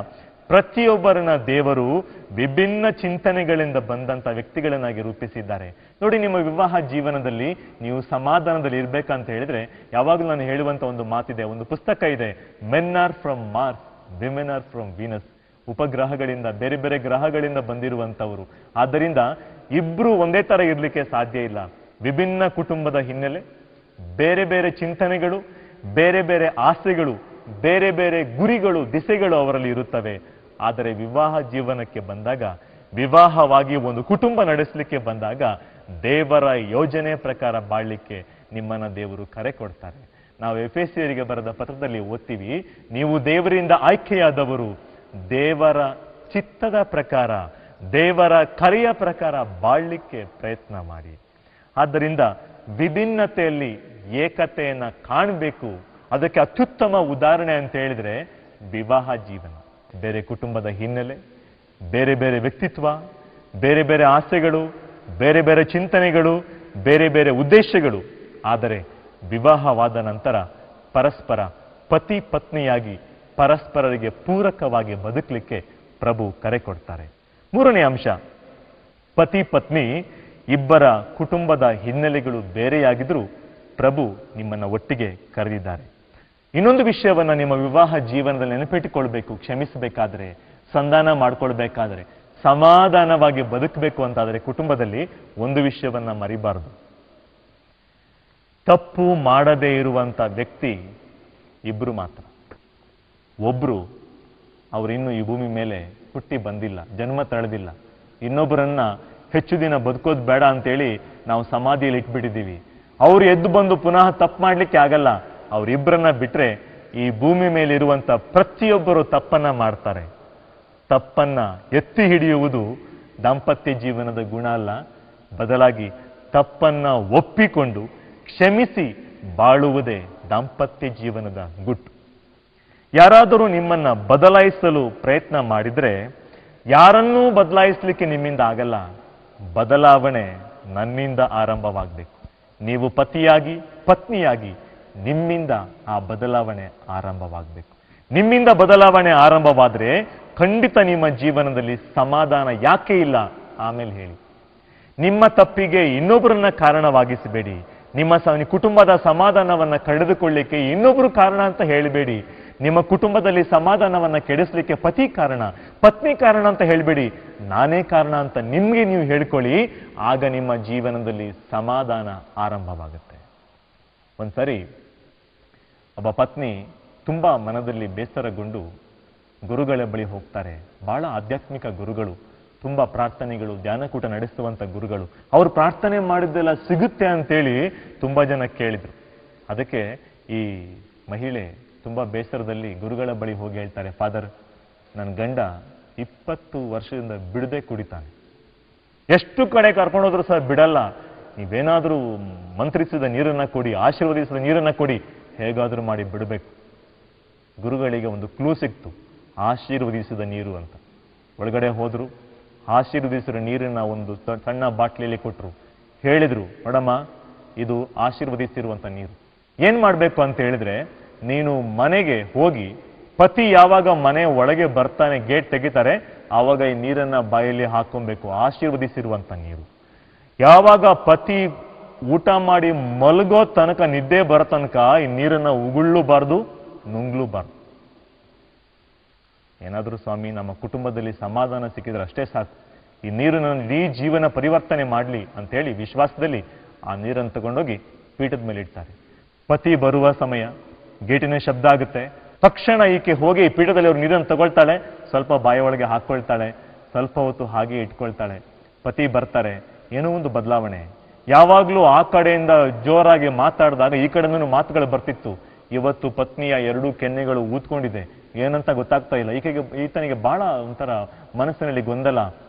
ಪ್ರತಿಯೊಬ್ಬರನ್ನ ದೇವರು ವಿಭಿನ್ನ ಚಿಂತನೆಗಳಿಂದ ಬಂದಂತ ವ್ಯಕ್ತಿಗಳನ್ನಾಗಿ ರೂಪಿಸಿದ್ದಾರೆ. ನೋಡಿ, ನಿಮ್ಮ ವಿವಾಹ ಜೀವನದಲ್ಲಿ ನೀವು ಸಮಾಧಾನದಲ್ಲಿ ಇರ್ಬೇಕಂತ ಹೇಳಿದ್ರೆ, ಯಾವಾಗಲೂ ನಾನು ಹೇಳುವಂತ ಒಂದು ಮಾತಿದೆ, ಒಂದು ಪುಸ್ತಕ ಇದೆ, men are from Mars, women are from Venus. ಉಪಗ್ರಹಗಳಿಂದ, ಬೇರೆ ಬೇರೆ ಗ್ರಹಗಳಿಂದ ಬಂದಿರುವಂತವರು. ಆದ್ದರಿಂದ ಇಬ್ರು ಒಂದೇ ತರ ಇರ್ಲಿಕ್ಕೆ ಸಾಧ್ಯ ಇಲ್ಲ. ವಿಭಿನ್ನ ಕುಟುಂಬದ ಹಿನ್ನೆಲೆ, ಬೇರೆ ಬೇರೆ ಚಿಂತನೆಗಳು, ಬೇರೆ ಬೇರೆ ಆಸೆಗಳು, ಬೇರೆ ಬೇರೆ ಗುರಿಗಳು, ದಿಸೆಗಳು ಅವರಲ್ಲಿ ಇರುತ್ತವೆ. ಆದರೆ ವಿವಾಹ ಜೀವನಕ್ಕೆ ಬಂದಾಗ, ವಿವಾಹವಾಗಿ ಒಂದು ಕುಟುಂಬ ನಡೆಸಲಿಕ್ಕೆ ಬಂದಾಗ, ದೇವರ ಯೋಜನೆ ಪ್ರಕಾರ ಬಾಳ್ಲಿಕ್ಕೆ ನಿಮ್ಮನ್ನ ದೇವರು ಕರೆ ಕೊಡ್ತಾರೆ. ನಾವು ಎಫೆಸಿಯರಿಗೆ ಬರೆದ ಪತ್ರದಲ್ಲಿ ಓದ್ತೀವಿ, ನೀವು ದೇವರಿಂದ ಆಯ್ಕೆಯಾದವರು, ದೇವರ ಚಿತ್ತದ ಪ್ರಕಾರ, ದೇವರ ಕರೆಯ ಪ್ರಕಾರ ಬಾಳ್ಲಿಕ್ಕೆ ಪ್ರಯತ್ನ ಮಾಡಿ. ಆದ್ದರಿಂದ ವಿಭಿನ್ನತೆಯಲ್ಲಿ ಏಕತೆಯನ್ನ ಕಾಣಬೇಕು. ಅದಕ್ಕೆ ಅತ್ಯುತ್ತಮ ಉದಾಹರಣೆ ಅಂತ ಹೇಳಿದ್ರೆ ವಿವಾಹ ಜೀವನ. ಬೇರೆ ಕುಟುಂಬದ ಹಿನ್ನೆಲೆ, ಬೇರೆ ಬೇರೆ ವ್ಯಕ್ತಿತ್ವ, ಬೇರೆ ಬೇರೆ ಆಸೆಗಳು, ಬೇರೆ ಬೇರೆ ಚಿಂತನೆಗಳು, ಬೇರೆ ಬೇರೆ ಉದ್ದೇಶಗಳು. ಆದರೆ ವಿವಾಹವಾದ ನಂತರ ಪರಸ್ಪರ ಪತಿ ಪತ್ನಿಯಾಗಿ ಪರಸ್ಪರರಿಗೆ ಪೂರಕವಾಗಿ ಬದುಕಲಿಕ್ಕೆ ಪ್ರಭು ಕರೆ ಕೊಡ್ತಾರೆ. ಮೂರನೇ ಅಂಶ, ಪತಿ ಪತ್ನಿ ಇಬ್ಬರ ಕುಟುಂಬದ ಹಿನ್ನೆಲೆಗಳು ಬೇರೆಯಾಗಿದ್ರೂ ಪ್ರಭು ನಿಮ್ಮನ್ನ ಒಟ್ಟಿಗೆ ಕರೆದಿದ್ದಾರೆ. ಇನ್ನೊಂದು ವಿಷಯವನ್ನ ನಿಮ್ಮ ವಿವಾಹ ಜೀವನದಲ್ಲಿ ನೆನಪಿಟ್ಟುಕೊಳ್ಬೇಕು. ಕ್ಷಮಿಸಬೇಕಾದ್ರೆ, ಸಂಧಾನ ಮಾಡ್ಕೊಳ್ಬೇಕಾದ್ರೆ, ಸಮಾಧಾನವಾಗಿ ಬದುಕಬೇಕು ಅಂತಾದರೆ ಕುಟುಂಬದಲ್ಲಿ ಒಂದು ವಿಷಯವನ್ನ ಮರಿಬಾರದು. ತಪ್ಪು ಮಾಡದೇ ಇರುವಂತ ವ್ಯಕ್ತಿ ಇಬ್ರು ಮಾತ್ರ. ಒಬ್ರು ಅವರಿನ್ನೂ ಈ ಭೂಮಿ ಮೇಲೆ ಹುಟ್ಟಿ ಬಂದಿಲ್ಲ, ಜನ್ಮ ತಳೆದಿಲ್ಲ. ಇನ್ನೊಬ್ಬರನ್ನ ಹೆಚ್ಚು ದಿನ ಬದುಕೋದು ಬೇಡ ಅಂತೇಳಿ ನಾವು ಸಮಾಧಿಯಲ್ಲಿ ಇಟ್ಬಿಟ್ಟಿದ್ದೀವಿ. ಅವ್ರು ಎದ್ದು ಬಂದು ಪುನಃ ತಪ್ಪು ಮಾಡ್ಲಿಕ್ಕೆ ಆಗಲ್ಲ. ಅವರಿಬ್ಬರನ್ನ ಬಿಟ್ರೆ ಈ ಭೂಮಿ ಮೇಲೆ ಇರುವಂತ ಪ್ರತಿಯೊಬ್ಬರು ತಪ್ಪನ್ನ ಮಾಡ್ತಾರೆ. ತಪ್ಪನ್ನ ಎತ್ತಿ ಹಿಡಿಯುವುದು ದಾಂಪತ್ಯ ಜೀವನದ ಗುಣ ಅಲ್ಲ, ಬದಲಾಗಿ ತಪ್ಪನ್ನ ಒಪ್ಪಿಕೊಂಡು ಕ್ಷಮಿಸಿ ಬಾಳುವುದೇ ದಾಂಪತ್ಯ ಜೀವನದ ಗುಟ್ಟು. ಯಾರಾದರೂ ನಿಮ್ಮನ್ನ ಬದಲಾಯಿಸಲು ಪ್ರಯತ್ನ ಮಾಡಿದ್ರೆ ಯಾರನ್ನೂ ಬದಲಾಯಿಸಲಿಕ್ಕೆ ನಿಮ್ಮಿಂದ ಆಗಲ್ಲ. ಬದಲಾವಣೆ ನನ್ನಿಂದ ಆರಂಭವಾಗಬೇಕು. ನೀವು ಪತಿಯಾಗಿ ಪತ್ನಿಯಾಗಿ ನಿಮ್ಮಿಂದ ಆ ಬದಲಾವಣೆ ಆರಂಭವಾಗಬೇಕು. ನಿಮ್ಮಿಂದ ಬದಲಾವಣೆ ಆರಂಭವಾದ್ರೆ ಖಂಡಿತ ನಿಮ್ಮ ಜೀವನದಲ್ಲಿ ಸಮಾಧಾನ ಯಾಕೆ ಇಲ್ಲ ಆಮೇಲೆ ಹೇಳಿ. ನಿಮ್ಮ ತಪ್ಪಿಗೆ ಇನ್ನೊಬ್ಬರನ್ನ ಕಾರಣವಾಗಿಸಬೇಡಿ. ನಿಮ್ಮ ಕುಟುಂಬದ ಸಮಾಧಾನವನ್ನ ಕಳೆದುಕೊಳ್ಳಿಕ್ಕೆ ಇನ್ನೊಬ್ರು ಕಾರಣ ಅಂತ ಹೇಳಬೇಡಿ. ನಿಮ್ಮ ಕುಟುಂಬದಲ್ಲಿ ಸಮಾಧಾನವನ್ನ ಕೆಡಿಸ್ಲಿಕ್ಕೆ ಪತಿ ಕಾರಣ, ಪತ್ನಿ ಕಾರಣ ಅಂತ ಹೇಳಬೇಡಿ. ನಾನೇ ಕಾರಣ ಅಂತ ನಿಮ್ಗೆ ನೀವು ಹೇಳ್ಕೊಳ್ಳಿ. ಆಗ ನಿಮ್ಮ ಜೀವನದಲ್ಲಿ ಸಮಾಧಾನ ಆರಂಭವಾಗುತ್ತೆ. ಒಂದ್ಸರಿ ಒಬ್ಬ ಪತ್ನಿ ತುಂಬಾ ಮನದಲ್ಲಿ ಬೇಸರಗೊಂಡು ಗುರುಗಳ ಬಳಿ ಹೋಗ್ತಾರೆ. ಬಹಳ ಆಧ್ಯಾತ್ಮಿಕ ಗುರುಗಳು, ತುಂಬಾ ಪ್ರಾರ್ಥನೆಗಳು, ಧ್ಯಾನಕೂಟ ನಡೆಸುವಂತ ಗುರುಗಳು. ಅವರು ಪ್ರಾರ್ಥನೆ ಮಾಡಿದ್ದೆಲ್ಲ ಸಿಗುತ್ತೆ ಅಂತೇಳಿ ತುಂಬಾ ಜನ ಕೇಳಿದ್ರು. ಅದಕ್ಕೆ ಈ ಮಹಿಳೆ ತುಂಬಾ ಬೇಸರದಲ್ಲಿ ಗುರುಗಳ ಬಳಿ ಹೋಗಿ ಹೇಳ್ತಾರೆ, ಫಾದರ್, ನನ್ನ ಗಂಡ 20 ವರ್ಷದಿಂದ ಬಿಡದೆ ಕುಡಿತಾನೆ. ಎಷ್ಟು ಕಡೆ ಕರ್ಕೊಂಡೋದ್ರು ಸಹ ಬಿಡಲ್ಲ. ನೀವೇನಾದ್ರೂ ಮಂತ್ರಿಸಿದ ನೀರನ್ನ ಕೊಡಿ, ಆಶೀರ್ವದಿಸಿದ ನೀರನ್ನ ಕೊಡಿ, ಹೇಗಾದ್ರೂ ಮಾಡಿ ಬಿಡಬೇಕು. ಗುರುಗಳಿಗೆ ಒಂದು ಕ್ಲೂ ಸಿಕ್ತು, ಆಶೀರ್ವದಿಸಿದ ನೀರು ಅಂತ. ಒಳಗಡೆ ಹೋದ್ರು, ಆಶೀರ್ವದಿಸಿದ ನೀರನ್ನ ಒಂದು ಸಣ್ಣ ಬಾಟ್ಲಿಯಲ್ಲಿ ಕೊಟ್ರು. ಹೇಳಿದ್ರು, ನೋಡಮ್ಮ, ಇದು ಆಶೀರ್ವದಿಸಿರುವಂತ ನೀರು. ಏನ್ ಮಾಡ್ಬೇಕು ಅಂತ ಹೇಳಿದ್ರೆ, ನೀನು ಮನೆಗೆ ಹೋಗಿ ಪತಿ ಯಾವಾಗ ಮನೆ ಒಳಗೆ ಬರ್ತಾನೆ, ಗೇಟ್ ತೆಗಿತಾರೆ, ಆವಾಗ ಈ ನೀರನ್ನ ಬಾಯಲ್ಲಿ ಹಾಕೊಬೇಕು. ಆಶೀರ್ವದಿಸಿರುವಂತ ನೀರು. ಯಾವಾಗ ಪತಿ ಊಟ ಮಾಡಿ ಮಲಗೋ ತನಕ, ನಿದ್ದೆ ಬರೋ ತನಕ ಈ ನೀರನ್ನ ಉಗುಳ್ಳೂಬಾರ್ದು, ನುಂಗ್ಲೂಬಾರ್ದು. ಏನಾದ್ರೂ ಸ್ವಾಮಿ ನಮ್ಮ ಕುಟುಂಬದಲ್ಲಿ ಸಮಾಧಾನ ಸಿಕ್ಕಿದ್ರೆ ಅಷ್ಟೇ ಸಾಕು, ಈ ನೀರನ್ನು ಇಡೀ ಜೀವನ ಪರಿವರ್ತನೆ ಮಾಡಲಿ ಅಂತೇಳಿ ವಿಶ್ವಾಸದಲ್ಲಿ ಆ ನೀರನ್ನು ತಗೊಂಡೋಗಿ ಪೀಠದ ಮೇಲೆ ಇಡ್ತಾರೆ. ಪತಿ ಬರುವ ಸಮಯ, ಗೇಟಿನ ಶಬ್ದ ಆಗುತ್ತೆ. ತಕ್ಷಣ ಈಕೆ ಹೋಗಿ ಪೀಠದಲ್ಲಿ ಅವ್ರು ನೀರನ್ನು ತಗೊಳ್ತಾಳೆ, ಸ್ವಲ್ಪ ಬಾಯ ಒಳಗೆ ಹಾಕೊಳ್ತಾಳೆ, ಸ್ವಲ್ಪ ಹೊತ್ತು ಹಾಗೆ ಇಟ್ಕೊಳ್ತಾಳೆ. ಪತಿ ಬರ್ತಾರೆ, ಏನೋ ಒಂದು ಬದಲಾವಣೆ. ಯಾವಾಗ್ಲೂ ಆ ಕಡೆಯಿಂದ ಜೋರಾಗಿ ಮಾತಾಡಿದಾಗ ಈ ಕಡೆಯಿಂದ ಮಾತುಗಳು ಬರ್ತಿತ್ತು. ಇವತ್ತು ಪತ್ನಿಯ 2 ಕೆನ್ನೆಗಳು ಊದ್ಕೊಂಡಿದೆ, ಏನಂತ ಗೊತ್ತಾಗ್ತಾ ಇಲ್ಲ. ಈತನಿಗೆ ಬಹಳ ಒಂಥರ ಮನಸ್ಸಿನಲ್ಲಿ ಗೊಂದಲ.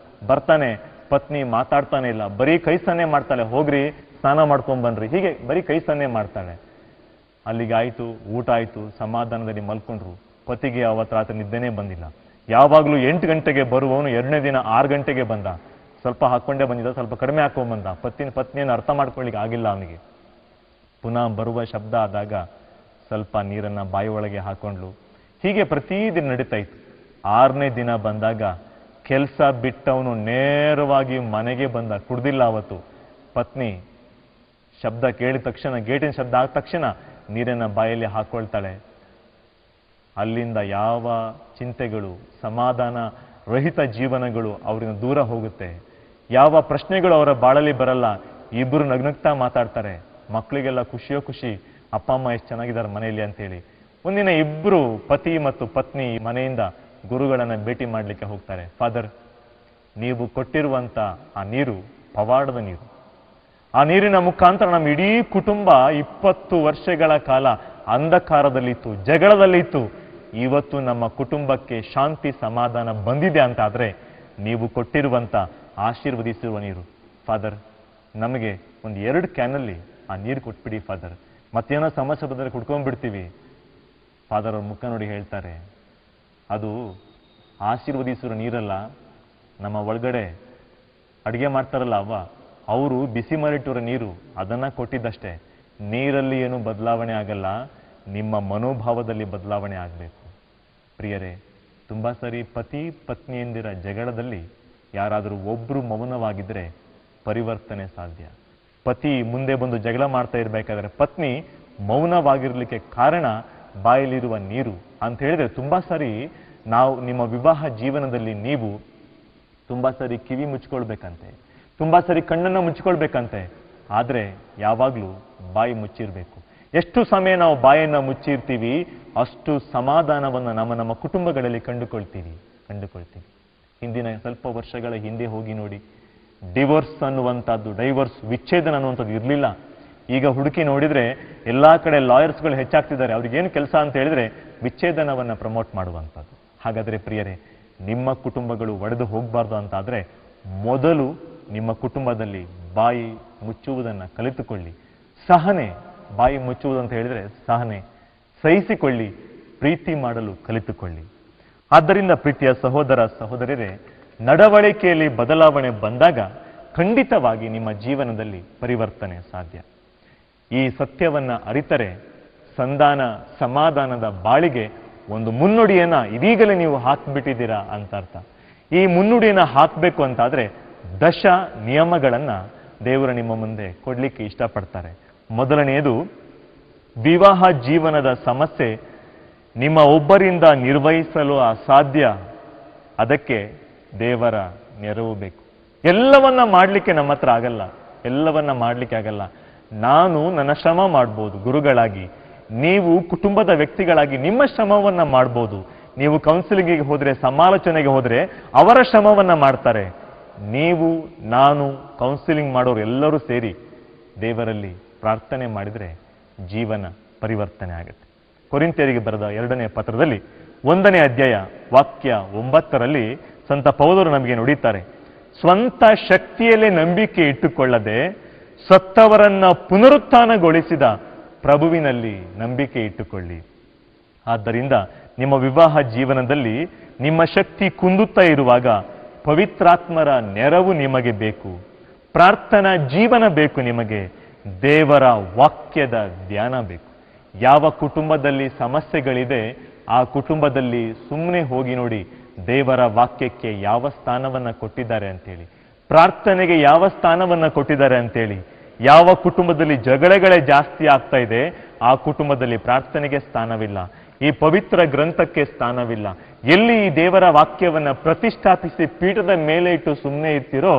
ಬರ್ತಾನೆ, ಪತ್ನಿ ಮಾತಾಡ್ತಾನೆ ಇಲ್ಲ, ಬರೀ ಕೈ ಸನ್ನೆ ಮಾಡ್ತಾಳೆ, ಹೋಗ್ರಿ ಸ್ನಾನ ಮಾಡ್ಕೊಂಡ್ ಬನ್ರಿ, ಹೀಗೆ ಬರೀ ಕೈ ಸನ್ನೆ ಮಾಡ್ತಾಳೆ. ಅಲ್ಲಿಗೆ ಆಯ್ತು, ಊಟ ಆಯ್ತು, ಸಮಾಧಾನದಲ್ಲಿ ಮಲ್ಕೊಂಡ್ರು. ಪತಿಗೆ ಅವತ್ತು ರಾತ್ರಿ ನಿದ್ದೆನೇ ಬಂದಿಲ್ಲ. ಯಾವಾಗ್ಲೂ 8 ಗಂಟೆಗೆ ಬರುವವನು 2ನೇ ದಿನ 6 ಗಂಟೆಗೆ ಬಂದ. ಸ್ವಲ್ಪ ಹಾಕೊಂಡೇ ಬಂದಿದ್ದ, ಸ್ವಲ್ಪ ಕಡಿಮೆ ಹಾಕೊಂಡ್ ಬಂದ. ಪತ್ನಿಯನ್ನು ಅರ್ಥ ಮಾಡ್ಕೊಳ್ಳಿಕ್ಕೆ ಆಗಿಲ್ಲ ಅವನಿಗೆ. ಪುನಃ ಬರುವ ಶಬ್ದ ಆದಾಗ ಸ್ವಲ್ಪ ನೀರನ್ನ ಬಾಯಿ ಒಳಗೆ ಹಾಕೊಂಡ್ಲು. ಹೀಗೆ ಪ್ರತಿದಿನ ನಡೀತಾ ಇತ್ತು. 6ನೇ ದಿನ ಬಂದಾಗ ಕೆಲಸ ಬಿಟ್ಟವನು ನೇರವಾಗಿ ಮನೆಗೆ ಬಂದ. ಕುಡ್ದಿಲ್ಲ ಅವತ್ತು. ಪತ್ನಿ ಶಬ್ದ ಕೇಳಿದ ತಕ್ಷಣ, ಗೇಟಿನ ಶಬ್ದ ಆದ ತಕ್ಷಣ ನೀರನ್ನ ಬಾಯಲ್ಲಿ ಹಾಕೊಳ್ತಾಳೆ. ಅಲ್ಲಿಂದ ಯಾವ ಚಿಂತೆಗಳು, ಸಮಾಧಾನ ರಹಿತ ಜೀವನಗಳು ಅವರಿಂದ ದೂರ ಹೋಗುತ್ತೆ. ಯಾವ ಪ್ರಶ್ನೆಗಳು ಅವರ ಬಾಳಲ್ಲಿ ಬರಲ್ಲ. ಇಬ್ಬರು ನಗ್ನಗ್ತಾ ಮಾತಾಡ್ತಾರೆ. ಮಕ್ಕಳಿಗೆಲ್ಲ ಖುಷಿಯೋ ಖುಷಿ, ಅಪ್ಪ ಅಮ್ಮ ಎಷ್ಟು ಚೆನ್ನಾಗಿದ್ದಾರೆ ಮನೆಯಲ್ಲಿ ಅಂತೇಳಿ. ಒಂದಿನ ಇಬ್ರು ಪತಿ ಮತ್ತು ಪತ್ನಿ ಮನೆಯಿಂದ ಗುರುಗಳನ್ನ ಭೇಟಿ ಮಾಡಲಿಕ್ಕೆ ಹೋಗ್ತಾರೆ. ಫಾದರ್, ನೀವು ಕೊಟ್ಟಿರುವಂತ ಆ ನೀರು ಪವಾಡದ ನೀರು. ಆ ನೀರಿನ ಮುಖಾಂತರ ನಮ್ಮ ಇಡೀ ಕುಟುಂಬ 20 ವರ್ಷಗಳ ಕಾಲ ಅಂಧಕಾರದಲ್ಲಿತ್ತು, ಜಗಳದಲ್ಲಿತ್ತು. ಇವತ್ತು ನಮ್ಮ ಕುಟುಂಬಕ್ಕೆ ಶಾಂತಿ ಸಮಾಧಾನ ಬಂದಿದೆ ಅಂತ ಆದ್ರೆ ನೀವು ಕೊಟ್ಟಿರುವಂತ ಆಶೀರ್ವದಿಸಿರುವ ನೀರು. ಫಾದರ್, ನಮಗೆ ಒಂದು 2 ಕ್ಯಾನಲ್ಲಿ ಆ ನೀರು ಕೊಟ್ಬಿಡಿ ಫಾದರ್, ಮತ್ತೇನೋ ಸಮಸ್ಯೆ ಬಂದರೆ ಕುಡ್ಕೊಂಡ್ಬಿಡ್ತೀವಿ. ಫಾದರ್ ಅವ್ರ ಮುಖ ನೋಡಿ ಹೇಳ್ತಾರೆ, ಅದು ಆಶೀರ್ವದಿಸಿರೋ ನೀರಲ್ಲ, ನಮ್ಮ ಒಳಗಡೆ ಅಡುಗೆ ಮಾಡ್ತಾರಲ್ಲ ಅವರು ಬಿಸಿ ಮಾಡಿಟ್ಟಿರೋ ನೀರು, ಅದನ್ನ ಕೊಟ್ಟಿದ್ದಷ್ಟೇ. ನೀರಲ್ಲಿ ಏನು ಬದಲಾವಣೆ ಆಗಲ್ಲ, ನಿಮ್ಮ ಮನೋಭಾವದಲ್ಲಿ ಬದಲಾವಣೆ ಆಗಬೇಕು. ಪ್ರಿಯರೇ, ತುಂಬಾ ಸರಿ ಪತಿ ಪತ್ನಿಯಂದಿರ ಜಗಳದಲ್ಲಿ ಯಾರಾದರೂ ಒಬ್ರು ಮೌನವಾಗಿದ್ರೆ ಪರಿವರ್ತನೆ ಸಾಧ್ಯ. ಪತಿ ಮುಂದೆ ಬಂದು ಜಗಳ ಮಾಡ್ತಾ ಇರಬೇಕಾದ್ರೆ ಪತ್ನಿ ಮೌನವಾಗಿರ್ಲಿಕ್ಕೆ ಕಾರಣ ಬಾಯಲ್ಲಿರುವ ನೀರು ಅಂತ ಹೇಳಿದ್ರೆ, ತುಂಬಾ ಸಾರಿ ನಾವು ನಿಮ್ಮ ವಿವಾಹ ಜೀವನದಲ್ಲಿ ನೀವು ತುಂಬಾ ಸರಿ ಕಿವಿ ಮುಚ್ಕೊಳ್ಬೇಕಂತೆ, ತುಂಬಾ ಸರಿ ಕಣ್ಣನ್ನು ಮುಚ್ಕೊಳ್ಬೇಕಂತೆ, ಆದ್ರೆ ಯಾವಾಗ್ಲೂ ಬಾಯಿ ಮುಚ್ಚಿರ್ಬೇಕು. ಎಷ್ಟು ಸಮಯ ನಾವು ಬಾಯನ್ನ ಮುಚ್ಚಿರ್ತೀವಿ ಅಷ್ಟು ಸಮಾಧಾನವನ್ನು ನಮ್ಮ ಕುಟುಂಬಗಳಲ್ಲಿ ಕಂಡುಕೊಳ್ತೀವಿ. ಹಿಂದಿನ ಸ್ವಲ್ಪ ವರ್ಷಗಳ ಹಿಂದೆ ಹೋಗಿ ನೋಡಿ, ಡಿವೋರ್ಸ್ ಅನ್ನುವಂಥದ್ದು, ಡೈವರ್ಸ್ ವಿಚ್ಛೇದನ ಅನ್ನುವಂಥದ್ದು ಇರಲಿಲ್ಲ. ಈಗ ಹುಡುಕಿ ನೋಡಿದ್ರೆ ಎಲ್ಲಾ ಕಡೆ ಲಾಯರ್ಸ್ಗಳು ಹೆಚ್ಚಾಗ್ತಿದ್ದಾರೆ. ಅವ್ರಿಗೇನು ಕೆಲಸ ಅಂತ ಹೇಳಿದ್ರೆ ವಿಚ್ಛೇದನವನ್ನ ಪ್ರಮೋಟ್ ಮಾಡುವಂಥದ್ದು. ಹಾಗಾದ್ರೆ ಪ್ರಿಯರೇ, ನಿಮ್ಮ ಕುಟುಂಬಗಳು ಒಡೆದು ಹೋಗಬಾರ್ದು ಅಂತಾದ್ರೆ ಮೊದಲು ನಿಮ್ಮ ಕುಟುಂಬದಲ್ಲಿ ಬಾಯಿ ಮುಚ್ಚುವುದನ್ನ ಕಲಿತುಕೊಳ್ಳಿ. ಸಹನೆ, ಬಾಯಿ ಮುಚ್ಚುವುದಂತ ಹೇಳಿದ್ರೆ ಸಹನೆ, ಸಹಿಸಿಕೊಳ್ಳಿ, ಪ್ರೀತಿ ಮಾಡಲು ಕಲಿತುಕೊಳ್ಳಿ. ಆದ್ದರಿಂದ ಪ್ರೀತಿಯ ಸಹೋದರ ಸಹೋದರಿಯರೇ, ನಡವಳಿಕೆಯಲ್ಲಿ ಬದಲಾವಣೆ ಬಂದಾಗ ಖಂಡಿತವಾಗಿ ನಿಮ್ಮ ಜೀವನದಲ್ಲಿ ಪರಿವರ್ತನೆ ಸಾಧ್ಯ. ಈ ಸತ್ಯವನ್ನ ಅರಿತರೆ ಸಂಧಾನ ಸಮಾಧಾನದ ಬಾಳಿಗೆ ಒಂದು ಮುನ್ನುಡಿಯನ್ನ ಇದೀಗಲೇ ನೀವು ಹಾಕ್ಬಿಟ್ಟಿದ್ದೀರಾ ಅಂತ ಅರ್ಥ. ಈ ಮುನ್ನುಡಿಯನ್ನ ಹಾಕಬೇಕು ಅಂತಾದ್ರೆ ದಶ ನಿಯಮಗಳನ್ನ ದೇವರು ನಿಮ್ಮ ಮುಂದೆ ಕೊಡ್ಲಿಕ್ಕೆ ಇಷ್ಟಪಡ್ತಾರೆ. ಮೊದಲನೆಯದು, ವಿವಾಹ ಜೀವನದ ಸಮಸ್ಯೆ ನಿಮ್ಮ ಒಬ್ಬರಿಂದ ನಿರ್ವಹಿಸಲು ಅಸಾಧ್ಯ, ಅದಕ್ಕೆ ದೇವರ ನೆರವು ಬೇಕು. ಎಲ್ಲವನ್ನ ಮಾಡ್ಲಿಕ್ಕೆ ನಮ್ಮ ಹತ್ರ ಆಗಲ್ಲ, ಎಲ್ಲವನ್ನ ಮಾಡ್ಲಿಕ್ಕೆ ಆಗಲ್ಲ. ನಾನು ನನ್ನ ಶ್ರಮ ಮಾಡ್ಬೋದು ಗುರುಗಳಾಗಿ, ನೀವು ಕುಟುಂಬದ ವ್ಯಕ್ತಿಗಳಾಗಿ ನಿಮ್ಮ ಶ್ರಮವನ್ನ ಮಾಡ್ಬೋದು. ನೀವು ಕೌನ್ಸಿಲಿಂಗಿಗೆ ಹೋದ್ರೆ, ಸಮಾಲೋಚನೆಗೆ ಹೋದ್ರೆ ಅವರ ಶ್ರಮವನ್ನ ಮಾಡ್ತಾರೆ. ನೀವು ನಾನು ಕೌನ್ಸಿಲಿಂಗ್ ಮಾಡೋರು ಎಲ್ಲರೂ ಸೇರಿ ದೇವರಲ್ಲಿ ಪ್ರಾರ್ಥನೆ ಮಾಡಿದ್ರೆ ಜೀವನ ಪರಿವರ್ತನೆ ಆಗುತ್ತೆ. ಕೊರಿಂಥಿಯರಿಗೆ ಬರೆದ 2ನೇ ಪತ್ರದಲ್ಲಿ 1ನೇ ಅಧ್ಯಾಯ ವಾಕ್ಯ 9ರಲ್ಲಿ ಸಂತ ಪೌಲರು ನಮಗೆ ನುಡಿತಾರೆ, ಸ್ವಂತ ಶಕ್ತಿಯಲ್ಲೇ ನಂಬಿಕೆ ಇಟ್ಟುಕೊಳ್ಳದೆ ಸತ್ತವರನ್ನ ಪುನರುತ್ಥಾನಗೊಳಿಸಿದ ಪ್ರಭುವಿನಲ್ಲಿ ನಂಬಿಕೆ ಇಟ್ಟುಕೊಳ್ಳಿ. ಆದ್ದರಿಂದ ನಿಮ್ಮ ವಿವಾಹ ಜೀವನದಲ್ಲಿ ನಿಮ್ಮ ಶಕ್ತಿ ಕುಂದುತ್ತಾ ಇರುವಾಗ ಪವಿತ್ರಾತ್ಮರ ನೆರವು ನಿಮಗೆ ಬೇಕು, ಪ್ರಾರ್ಥನಾ ಜೀವನ ಬೇಕು, ನಿಮಗೆ ದೇವರ ವಾಕ್ಯದ ಧ್ಯಾನ ಬೇಕು. ಯಾವ ಕುಟುಂಬದಲ್ಲಿ ಸಮಸ್ಯೆಗಳಿದೆ ಆ ಕುಟುಂಬದಲ್ಲಿ ಸುಮ್ಮನೆ ಹೋಗಿ ನೋಡಿ ದೇವರ ವಾಕ್ಯಕ್ಕೆ ಯಾವ ಸ್ಥಾನವನ್ನ ಕೊಟ್ಟಿದ್ದಾರೆ ಅಂತೇಳಿ, ಪ್ರಾರ್ಥನೆಗೆ ಯಾವ ಸ್ಥಾನವನ್ನ ಕೊಟ್ಟಿದ್ದಾರೆ ಅಂತೇಳಿ. ಯಾವ ಕುಟುಂಬದಲ್ಲಿ ಜಗಳಗಳೇ ಜಾಸ್ತಿ ಆಗ್ತಾ ಇದೆ ಆ ಕುಟುಂಬದಲ್ಲಿ ಪ್ರಾರ್ಥನೆಗೆ ಸ್ಥಾನವಿಲ್ಲ, ಈ ಪವಿತ್ರ ಗ್ರಂಥಕ್ಕೆ ಸ್ಥಾನವಿಲ್ಲ. ಎಲ್ಲಿ ಈ ದೇವರ ವಾಕ್ಯವನ್ನ ಪ್ರತಿಷ್ಠಾಪಿಸಿ ಪೀಠದ ಮೇಲೆ ಇಟ್ಟು ಸುಮ್ಮನೆ ಇರ್ತೀರೋ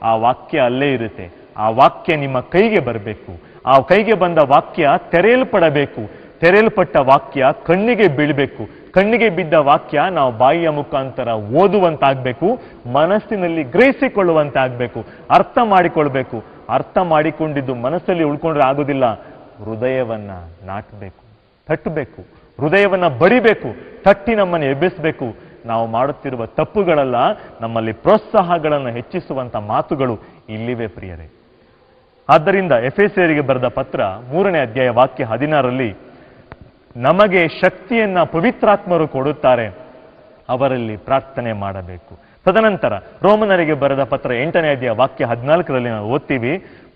ಆ ವಾಕ್ಯ ಅಲ್ಲೇ ಇರುತ್ತೆ. ಆ ವಾಕ್ಯ ನಿಮ್ಮ ಕೈಗೆ ಬರಬೇಕು. ಆ ಕೈಗೆ ಬಂದ ವಾಕ್ಯ ತೆರೆಯಲ್ಪಡಬೇಕು. ತೆರೆಯಲ್ಪಟ್ಟ ವಾಕ್ಯ ಕಣ್ಣಿಗೆ ಬೀಳಬೇಕು. ಕಣ್ಣಿಗೆ ಬಿದ್ದ ವಾಕ್ಯ ನಾವು ಬಾಯಿಯ ಮುಖಾಂತರ ಓದುವಂತಾಗಬೇಕು, ಮನಸ್ಸಿನಲ್ಲಿ ಗ್ರಹಿಸಿಕೊಳ್ಳುವಂತಾಗಬೇಕು, ಅರ್ಥ ಮಾಡಿಕೊಳ್ಬೇಕು. ಅರ್ಥ ಮಾಡಿಕೊಂಡಿದ್ದು ಮನಸ್ಸಲ್ಲಿ ಉಳ್ಕೊಂಡ್ರೆ ಆಗೋದಿಲ್ಲ. ಹೃದಯವನ್ನ ನಾಟಬೇಕು, ತಟ್ಟಬೇಕು, ಹೃದಯವನ್ನ ಬಡಿಬೇಕು, ತಟ್ಟಿ ನಮ್ಮನ್ನು ಎಬ್ಬಿಸಬೇಕು. ನಾವು ಮಾಡುತ್ತಿರುವ ತಪ್ಪುಗಳಲ್ಲ, ನಮ್ಮಲ್ಲಿ ಪ್ರೋತ್ಸಾಹಗಳನ್ನು ಹೆಚ್ಚಿಸುವಂತ ಮಾತುಗಳು ಇಲ್ಲಿವೆ ಪ್ರಿಯರೇ. ಆದ್ದರಿಂದ ಎಫೆಸರಿಯರಿಗೆ ಬರೆದ ಪತ್ರ 3ನೇ ಅಧ್ಯಾಯ ವಾಕ್ಯ 16ರಲ್ಲಿ ನಮಗೆ ಶಕ್ತಿಯನ್ನ ಪವಿತ್ರಾತ್ಮರು ಕೊಡುತ್ತಾರೆ, ಅವರಲ್ಲಿ ಪ್ರಾರ್ಥನೆ ಮಾಡಬೇಕು. ತದನಂತರ ರೋಮನರಿಗೆ ಬರೆದ ಪತ್ರ 8ನೇ ಅಧ್ಯಾಯ ವಾಕ್ಯ 14ರಲ್ಲಿ ನಾವು ಓದ್ತೀವಿ,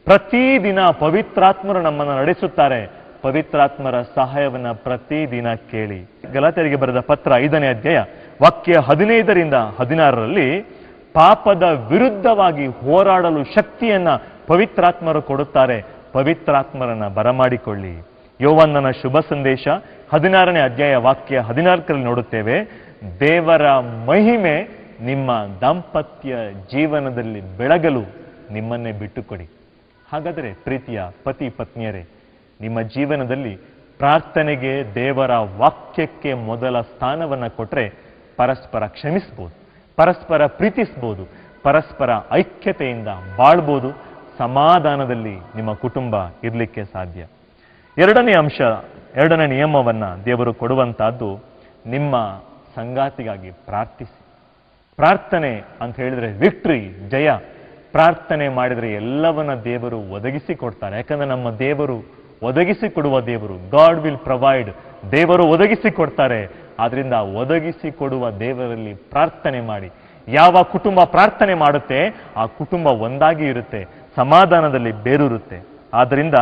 ಪ್ರತಿದಿನ ಪವಿತ್ರಾತ್ಮರು ನಮ್ಮನ್ನು ನಡೆಸುತ್ತಾರೆ, ಪವಿತ್ರಾತ್ಮರ ಸಹಾಯವನ್ನ ಪ್ರತಿದಿನ ಕೇಳಿ. ಗಲಾತ್ಯರಿಗೆ ಬರೆದ ಪತ್ರ 5ನೇ ಅಧ್ಯಾಯ ವಾಕ್ಯ 15ರಿಂದ 16ರಲ್ಲಿ ಪಾಪದ ವಿರುದ್ಧವಾಗಿ ಹೋರಾಡಲು ಶಕ್ತಿಯನ್ನ ಪವಿತ್ರಾತ್ಮರು ಕೊಡುತ್ತಾರೆ, ಪವಿತ್ರಾತ್ಮರನ್ನ ಬರಮಾಡಿಕೊಳ್ಳಿ. ಯೋವಾನನ ಶುಭ ಸಂದೇಶ 16ನೇ ಅಧ್ಯಾಯ ವಾಕ್ಯ 14ರಲ್ಲಿ ನೋಡುತ್ತೇವೆ, ದೇವರ ಮಹಿಮೆ ನಿಮ್ಮ ದಾಂಪತ್ಯ ಜೀವನದಲ್ಲಿ ಬೆಳಗಲು ನಿಮ್ಮನ್ನೇ ಬಿಟ್ಟುಕೊಡಿ. ಹಾಗಾದರೆ ಪ್ರೀತಿಯ ಪತಿ ಪತ್ನಿಯರೇ, ನಿಮ್ಮ ಜೀವನದಲ್ಲಿ ಪ್ರಾರ್ಥನೆಗೆ ದೇವರ ವಾಕ್ಯಕ್ಕೆ ಮೊದಲ ಸ್ಥಾನವನ್ನ ಕೊಟ್ರೆ ಪರಸ್ಪರ ಕ್ಷಮಿಸ್ಬೋದು, ಪರಸ್ಪರ ಪ್ರೀತಿಸ್ಬೋದು, ಪರಸ್ಪರ ಐಕ್ಯತೆಯಿಂದ ಬಾಳ್ಬೋದು, ಸಮಾಧಾನದಲ್ಲಿ ನಿಮ್ಮ ಕುಟುಂಬ ಇರಲಿಕ್ಕೆ ಸಾಧ್ಯ. 2ನೇ ಅಂಶ, 2ನೇ ನಿಯಮವನ್ನ ದೇವರು ಕೊಡುವಂತಹದ್ದು, ನಿಮ್ಮ ಸಂಗಾತಿಗಾಗಿ ಪ್ರಾರ್ಥಿಸಿ. ಪ್ರಾರ್ಥನೆ ಅಂತ ಹೇಳಿದ್ರೆ ವಿಕ್ಟ್ರಿ, ಜಯ. ಪ್ರಾರ್ಥನೆ ಮಾಡಿದರೆ ಎಲ್ಲವನ್ನ ದೇವರು ಒದಗಿಸಿ ಕೊಡ್ತಾರೆ. ಯಾಕಂದ್ರೆ ನಮ್ಮ ದೇವರು ಒದಗಿಸಿ ಕೊಡುವ ದೇವರು. God will provide. ದೇವರು ಒದಗಿಸಿ ಕೊಡ್ತಾರೆ. ಆದ್ರಿಂದ ಒದಗಿಸಿ ಕೊಡುವ ದೇವರಲ್ಲಿ ಪ್ರಾರ್ಥನೆ ಮಾಡಿ. ಯಾವ ಕುಟುಂಬ ಪ್ರಾರ್ಥನೆ ಮಾಡುತ್ತೆ ಆ ಕುಟುಂಬ ಒಂದಾಗಿ ಇರುತ್ತೆ, ಸಮಾಧಾನದಲ್ಲಿ ಬೇರೂರುತ್ತೆ. ಆದ್ರಿಂದ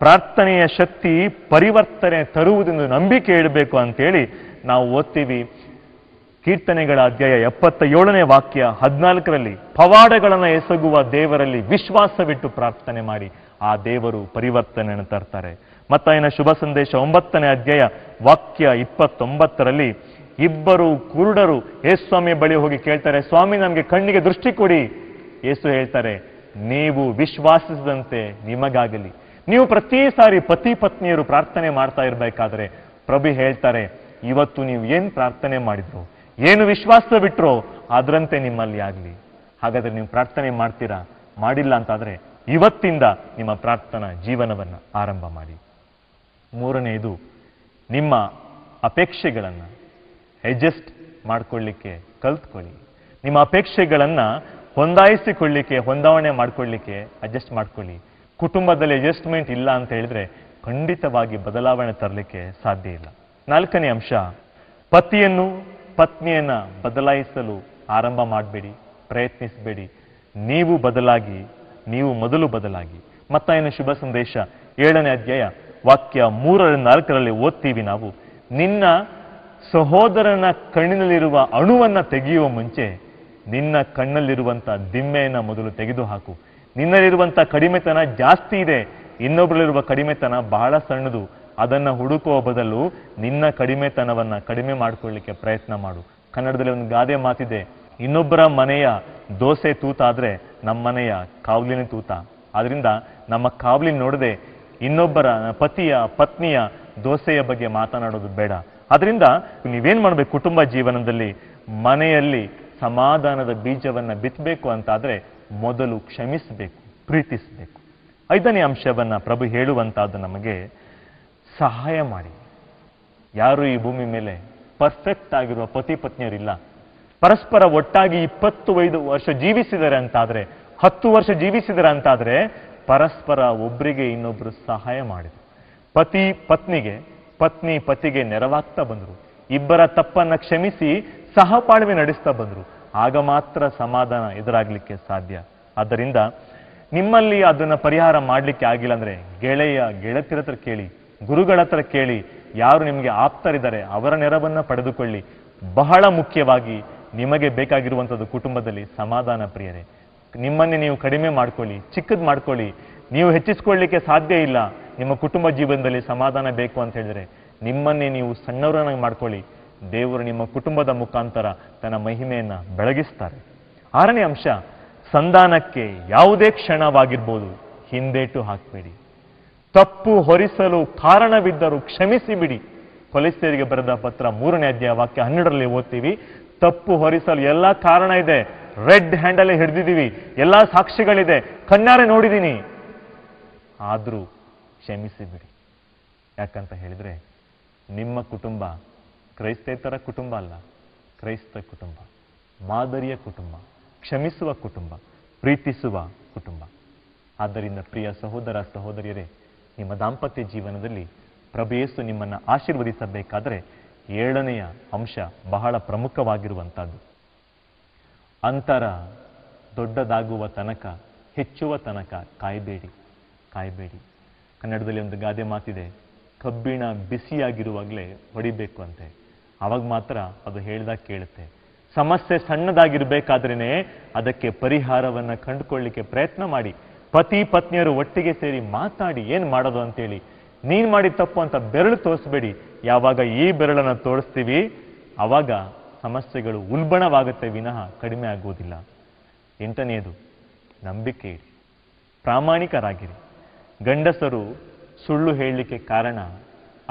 ಪ್ರಾರ್ಥನೆಯ ಶಕ್ತಿ ಪರಿವರ್ತನೆ ತರುವುದೆಂದು ನಂಬಿಕೆ ಇಡಬೇಕು ಅಂತೇಳಿ ನಾವು ಓದ್ತೀವಿ. ಕೀರ್ತನೆಗಳ ಅಧ್ಯಾಯ 77ನೇ ವಾಕ್ಯ 14ರಲ್ಲಿ ಪವಾಡಗಳನ್ನು ಎಸಗುವ ದೇವರಲ್ಲಿ ವಿಶ್ವಾಸವಿಟ್ಟು ಪ್ರಾರ್ಥನೆ ಮಾಡಿ ಆ ದೇವರು ಪರಿವರ್ತನೆಯನ್ನು ತರ್ತಾರೆ. ಮತ್ತಾಯನ ಶುಭ ಸಂದೇಶ 9ನೇ ಅಧ್ಯಾಯ ವಾಕ್ಯ 29ರಲ್ಲಿ ಇಬ್ಬರು ಕುರುಡರು ಯೇಸು ಸ್ವಾಮಿ ಬಳಿ ಹೋಗಿ ಕೇಳ್ತಾರೆ, ಸ್ವಾಮಿ ನಮಗೆ ಕಣ್ಣಿಗೆ ದೃಷ್ಟಿ ಕೊಡಿ. ಯೇಸು ಹೇಳ್ತಾರೆ, ನೀವು ವಿಶ್ವಾಸಿಸಿದಂತೆ ನಿಮಗಾಗಲಿ. ನೀವು ಪ್ರತಿ ಸಾರಿ ಪತಿ ಪತ್ನಿಯರು ಪ್ರಾರ್ಥನೆ ಮಾಡ್ತಾ ಇರಬೇಕಾದ್ರೆ ಪ್ರಭು ಹೇಳ್ತಾರೆ, ಇವತ್ತು ನೀವು ಏನು ಪ್ರಾರ್ಥನೆ ಮಾಡಿದ್ರು, ಏನು ವಿಶ್ವಾಸ ಬಿಟ್ರೋ ಅದರಂತೆ ನಿಮ್ಮಲ್ಲಿ ಆಗಲಿ. ಹಾಗಾದ್ರೆ ನೀವು ಪ್ರಾರ್ಥನೆ ಮಾಡ್ತೀರಾ? ಮಾಡಿಲ್ಲ ಅಂತಾದ್ರೆ ಇವತ್ತಿಂದ ನಿಮ್ಮ ಪ್ರಾರ್ಥನಾ ಜೀವನವನ್ನು ಆರಂಭ ಮಾಡಿ. ಮೂರನೆಯದು, ನಿಮ್ಮ ಅಪೇಕ್ಷೆಗಳನ್ನು ಅಡ್ಜಸ್ಟ್ ಮಾಡ್ಕೊಳ್ಳಿಕ್ಕೆ ಕಲ್ತ್ಕೊಳ್ಳಿ. ನಿಮ್ಮ ಅಪೇಕ್ಷೆಗಳನ್ನು ಹೊಂದಾವಣೆ ಮಾಡ್ಕೊಳ್ಳಿಕ್ಕೆ ಅಡ್ಜಸ್ಟ್ ಮಾಡ್ಕೊಳ್ಳಿ. ಕುಟುಂಬದಲ್ಲಿ ಅಡ್ಜಸ್ಟ್ಮೆಂಟ್ ಇಲ್ಲ ಅಂತ ಹೇಳಿದ್ರೆ ಖಂಡಿತವಾಗಿ ಬದಲಾವಣೆ ತರಲಿಕ್ಕೆ ಸಾಧ್ಯ ಇಲ್ಲ. 4ನೇ ಅಂಶ, ಪತಿಯನ್ನು ಪತ್ನಿಯನ್ನ ಬದಲಾಯಿಸಲು ಆರಂಭ ಮಾಡಬೇಡಿ, ಪ್ರಯತ್ನಿಸಬೇಡಿ. ನೀವು ಮೊದಲು ಬದಲಾಗಿ. ಮತ್ತಾಯನ ಶುಭ ಸಂದೇಶ 7ನೇ ಅಧ್ಯಾಯ ವಾಕ್ಯ 3-4ರಲ್ಲಿ ಓದ್ತೀವಿ ನಾವು, ನಿನ್ನ ಸಹೋದರನ ಕಣ್ಣಿನಲ್ಲಿರುವ ಅಣುವನ್ನ ತೆಗೆಯುವ ಮುಂಚೆ ನಿನ್ನ ಕಣ್ಣಲ್ಲಿರುವಂತ ದಿಮ್ಮೆಯನ್ನ ಮೊದಲು ತೆಗೆದುಹಾಕು. ನಿನ್ನಲ್ಲಿರುವಂತ ಕಡಿಮೆತನ ಜಾಸ್ತಿ ಇದೆ, ಇನ್ನೊಬ್ಬರಲ್ಲಿರುವ ಕಡಿಮೆತನ ಬಹಳ ಸಣ್ಣದು. ಅದನ್ನ ಹುಡುಕುವ ಬದಲು ನಿನ್ನ ಕಡಿಮೆತನವನ್ನ ಕಡಿಮೆ ಮಾಡ್ಕೊಳ್ಳಿಕ್ಕೆ ಪ್ರಯತ್ನ ಮಾಡು. ಕನ್ನಡದಲ್ಲಿ ಒಂದು ಗಾದೆ ಮಾತಿದೆ, ಇನ್ನೊಬ್ಬರ ಮನೆಯ ದೋಸೆ ತೂತಾದ್ರೆ ನಮ್ಮ ಮನೆಯ ಕಾವಲಿನ ತೂತ. ಆದ್ರಿಂದ ನಮ್ಮ ಕಾವಲಿನ ನೋಡದೆ ಇನ್ನೊಬ್ಬರ ಪತಿಯ ಪತ್ನಿಯ ದೋಸೆಯ ಬಗ್ಗೆ ಮಾತನಾಡೋದು ಬೇಡ. ಅದರಿಂದ ನೀವೇನ್ ಮಾಡ್ಬೇಕು, ಕುಟುಂಬ ಜೀವನದಲ್ಲಿ ಮನೆಯಲ್ಲಿ ಸಮಾಧಾನದ ಬೀಜವನ್ನ ಬಿತ್ತಬೇಕು ಅಂತಾದ್ರೆ ಮೊದಲು ಕ್ಷಮಿಸಬೇಕು, ಪ್ರೀತಿಸಬೇಕು. 5ನೇ ಅಂಶವನ್ನ ಪ್ರಭು ಹೇಳುವಂತಹದ್ದು ನಮಗೆ ಸಹಾಯ ಮಾಡಿ. ಯಾರು ಈ ಭೂಮಿ ಮೇಲೆ ಪರ್ಫೆಕ್ಟ್ ಆಗಿರುವ ಪತಿ ಪತ್ನಿಯರಿಲ್ಲ. ಪರಸ್ಪರ ಒಟ್ಟಾಗಿ 25 ವರ್ಷ ಜೀವಿಸಿದರೆ ಅಂತಾದ್ರೆ, 10 ವರ್ಷ ಜೀವಿಸಿದರೆ ಅಂತಾದ್ರೆ ಪರಸ್ಪರ ಒಬ್ಬರಿಗೆ ಇನ್ನೊಬ್ರು ಸಹಾಯ ಮಾಡಿದ್ರು. ಪತಿ ಪತ್ನಿಗೆ, ಪತ್ನಿ ಪತಿಗೆ ನೆರವಾಗ್ತಾ ಬಂದ್ರು. ಇಬ್ಬರ ತಪ್ಪನ್ನ ಕ್ಷಮಿಸಿ ಸಹಬಾಳ್ವೆ ನಡೆಸ್ತಾ ಬಂದ್ರು. ಆಗ ಮಾತ್ರ ಸಮಾಧಾನ ಎದುರಾಗ್ಲಿಕ್ಕೆ ಸಾಧ್ಯ. ಆದ್ದರಿಂದ ನಿಮ್ಮಲ್ಲಿ ಅದನ್ನ ಪರಿಹಾರ ಮಾಡ್ಲಿಕ್ಕೆ ಆಗಿಲ್ಲ ಅಂದ್ರೆ ಗೆಳತಿಯರ ಹತ್ರ ಕೇಳಿ, ಗುರುಗಳ ಹತ್ರ ಕೇಳಿ, ಯಾರು ನಿಮಗೆ ಆಪ್ತರಿದ್ದಾರೆ ಅವರ ನೆರವನ್ನ ಪಡೆದುಕೊಳ್ಳಿ. ಬಹಳ ಮುಖ್ಯವಾಗಿ ನಿಮಗೆ ಬೇಕಾಗಿರುವಂಥದ್ದು ಕುಟುಂಬದಲ್ಲಿ ಸಮಾಧಾನ ಪ್ರಿಯರೇ. ನಿಮ್ಮನ್ನೇ ನೀವು ಕಡಿಮೆ ಮಾಡ್ಕೊಳ್ಳಿ, ಚಿಕ್ಕದ್ ಮಾಡ್ಕೊಳ್ಳಿ. ನೀವು ಹೆಚ್ಚಿಸ್ಕೊಳ್ಳಿಕ್ಕೆ ಸಾಧ್ಯ ಇಲ್ಲ. ನಿಮ್ಮ ಕುಟುಂಬ ಜೀವನದಲ್ಲಿ ಸಮಾಧಾನ ಬೇಕು ಅಂತ ಹೇಳಿದ್ರೆ ನಿಮ್ಮನ್ನೇ ನೀವು ಸಣ್ಣವರನ್ನಾಗಿ ಮಾಡ್ಕೊಳ್ಳಿ. ದೇವರು ನಿಮ್ಮ ಕುಟುಂಬದ ಮುಖಾಂತರ ತನ್ನ ಮಹಿಮೆಯನ್ನ ಬೆಳಗಿಸ್ತಾರೆ. 6ನೇ ಅಂಶ, ಸಂಧಾನಕ್ಕೆ ಯಾವುದೇ ಕ್ಷಣವಾಗಿರ್ಬೋದು ಹಿಂದೇಟು ಹಾಕಬೇಡಿ. ತಪ್ಪು ಹೊರಿಸಲು ಕಾರಣವಿದ್ದರೂ ಕ್ಷಮಿಸಿ ಬಿಡಿ. ಕೊಲೆಸ್ತಿಯರಿಗೆ ಬರೆದ ಪತ್ರ 3ನೇ ಅಧ್ಯಾಯ ವಾಕ್ಯ 12ರಲ್ಲಿ ಓದ್ತೀವಿ, ತಪ್ಪು ಹೊರಿಸಲು ಎಲ್ಲಾ ಕಾರಣ ಇದೆ, ರೆಡ್ ಹ್ಯಾಂಡಲ್ಲಿ ಹಿಡಿದಿದ್ದೀವಿ, ಎಲ್ಲಾ ಸಾಕ್ಷಿಗಳಿದೆ, ಕಣ್ಣಾರೆ ನೋಡಿದ್ದೀನಿ, ಆದ್ರೂ ಕ್ಷಮಿಸಿ ಬಿಡಿ. ಯಾಕಂತ ಹೇಳಿದ್ರೆ ನಿಮ್ಮ ಕುಟುಂಬ ಕ್ರೈಸ್ತೇತರ ಕುಟುಂಬ ಅಲ್ಲ, ಕ್ರೈಸ್ತ ಕುಟುಂಬ, ಮಾದರಿಯ ಕುಟುಂಬ, ಕ್ಷಮಿಸುವ ಕುಟುಂಬ, ಪ್ರೀತಿಸುವ ಕುಟುಂಬ. ಆದ್ದರಿಂದ ಪ್ರಿಯ ಸಹೋದರ ಸಹೋದರಿಯರೇ, ನಿಮ್ಮ ದಾಂಪತ್ಯ ಜೀವನದಲ್ಲಿ ಪ್ರಭು ಯೇಸು ನಿಮ್ಮನ್ನ ಆಶೀರ್ವದಿಸಬೇಕಾದ್ರೆ 7ನೆಯ ಅಂಶ ಬಹಳ ಪ್ರಮುಖವಾಗಿರುವಂತಹದ್ದು. ಅಂತರ ದೊಡ್ಡದಾಗುವ ತನಕ, ಹೆಚ್ಚುವ ತನಕ ಕಾಯಬೇಡಿ. ಕನ್ನಡದಲ್ಲಿ ಒಂದು ಗಾದೆ ಮಾತಿದೆ, ಕಬ್ಬಿಣ ಬಿಸಿಯಾಗಿರುವಾಗಲೇ ಹೊಡಿಬೇಕು ಅಂತೆ, ಅವಾಗ ಮಾತ್ರ ಅದು ಹೇಳ್ದಾಗ ಕೇಳುತ್ತೆ. ಸಮಸ್ಯೆ ಸಣ್ಣದಾಗಿರ್ಬೇಕಾದ್ರೇನೆ ಅದಕ್ಕೆ ಪರಿಹಾರವನ್ನ ಕಂಡುಕೊಳ್ಳಿಕ್ಕೆ ಪ್ರಯತ್ನ ಮಾಡಿ. ಪತಿ ಪತ್ನಿಯರು ಒಟ್ಟಿಗೆ ಸೇರಿ ಮಾತಾಡಿ ಏನ್ ಮಾಡೋದು ಅಂತೇಳಿ. ನೀನ್ ಮಾಡಿದ ತಪ್ಪು ಅಂತ ಬೆರಳು ತೋರಿಸ್ಬೇಡಿ. ಯಾವಾಗ ಈ ಬೆರಳನ್ನು ತೋರಿಸ್ತೀವಿ ಅವಾಗ ಸಮಸ್ಯೆಗಳು ಉಲ್ಬಣವಾಗುತ್ತೆ ವಿನಃ ಕಡಿಮೆ ಆಗುವುದಿಲ್ಲ. 8ನೇದು, ನಂಬಿಕೆ ಇಡಿ, ಪ್ರಾಮಾಣಿಕರಾಗಿರಿ. ಗಂಡಸರು ಸುಳ್ಳು ಹೇಳಲಿಕ್ಕೆ ಕಾರಣ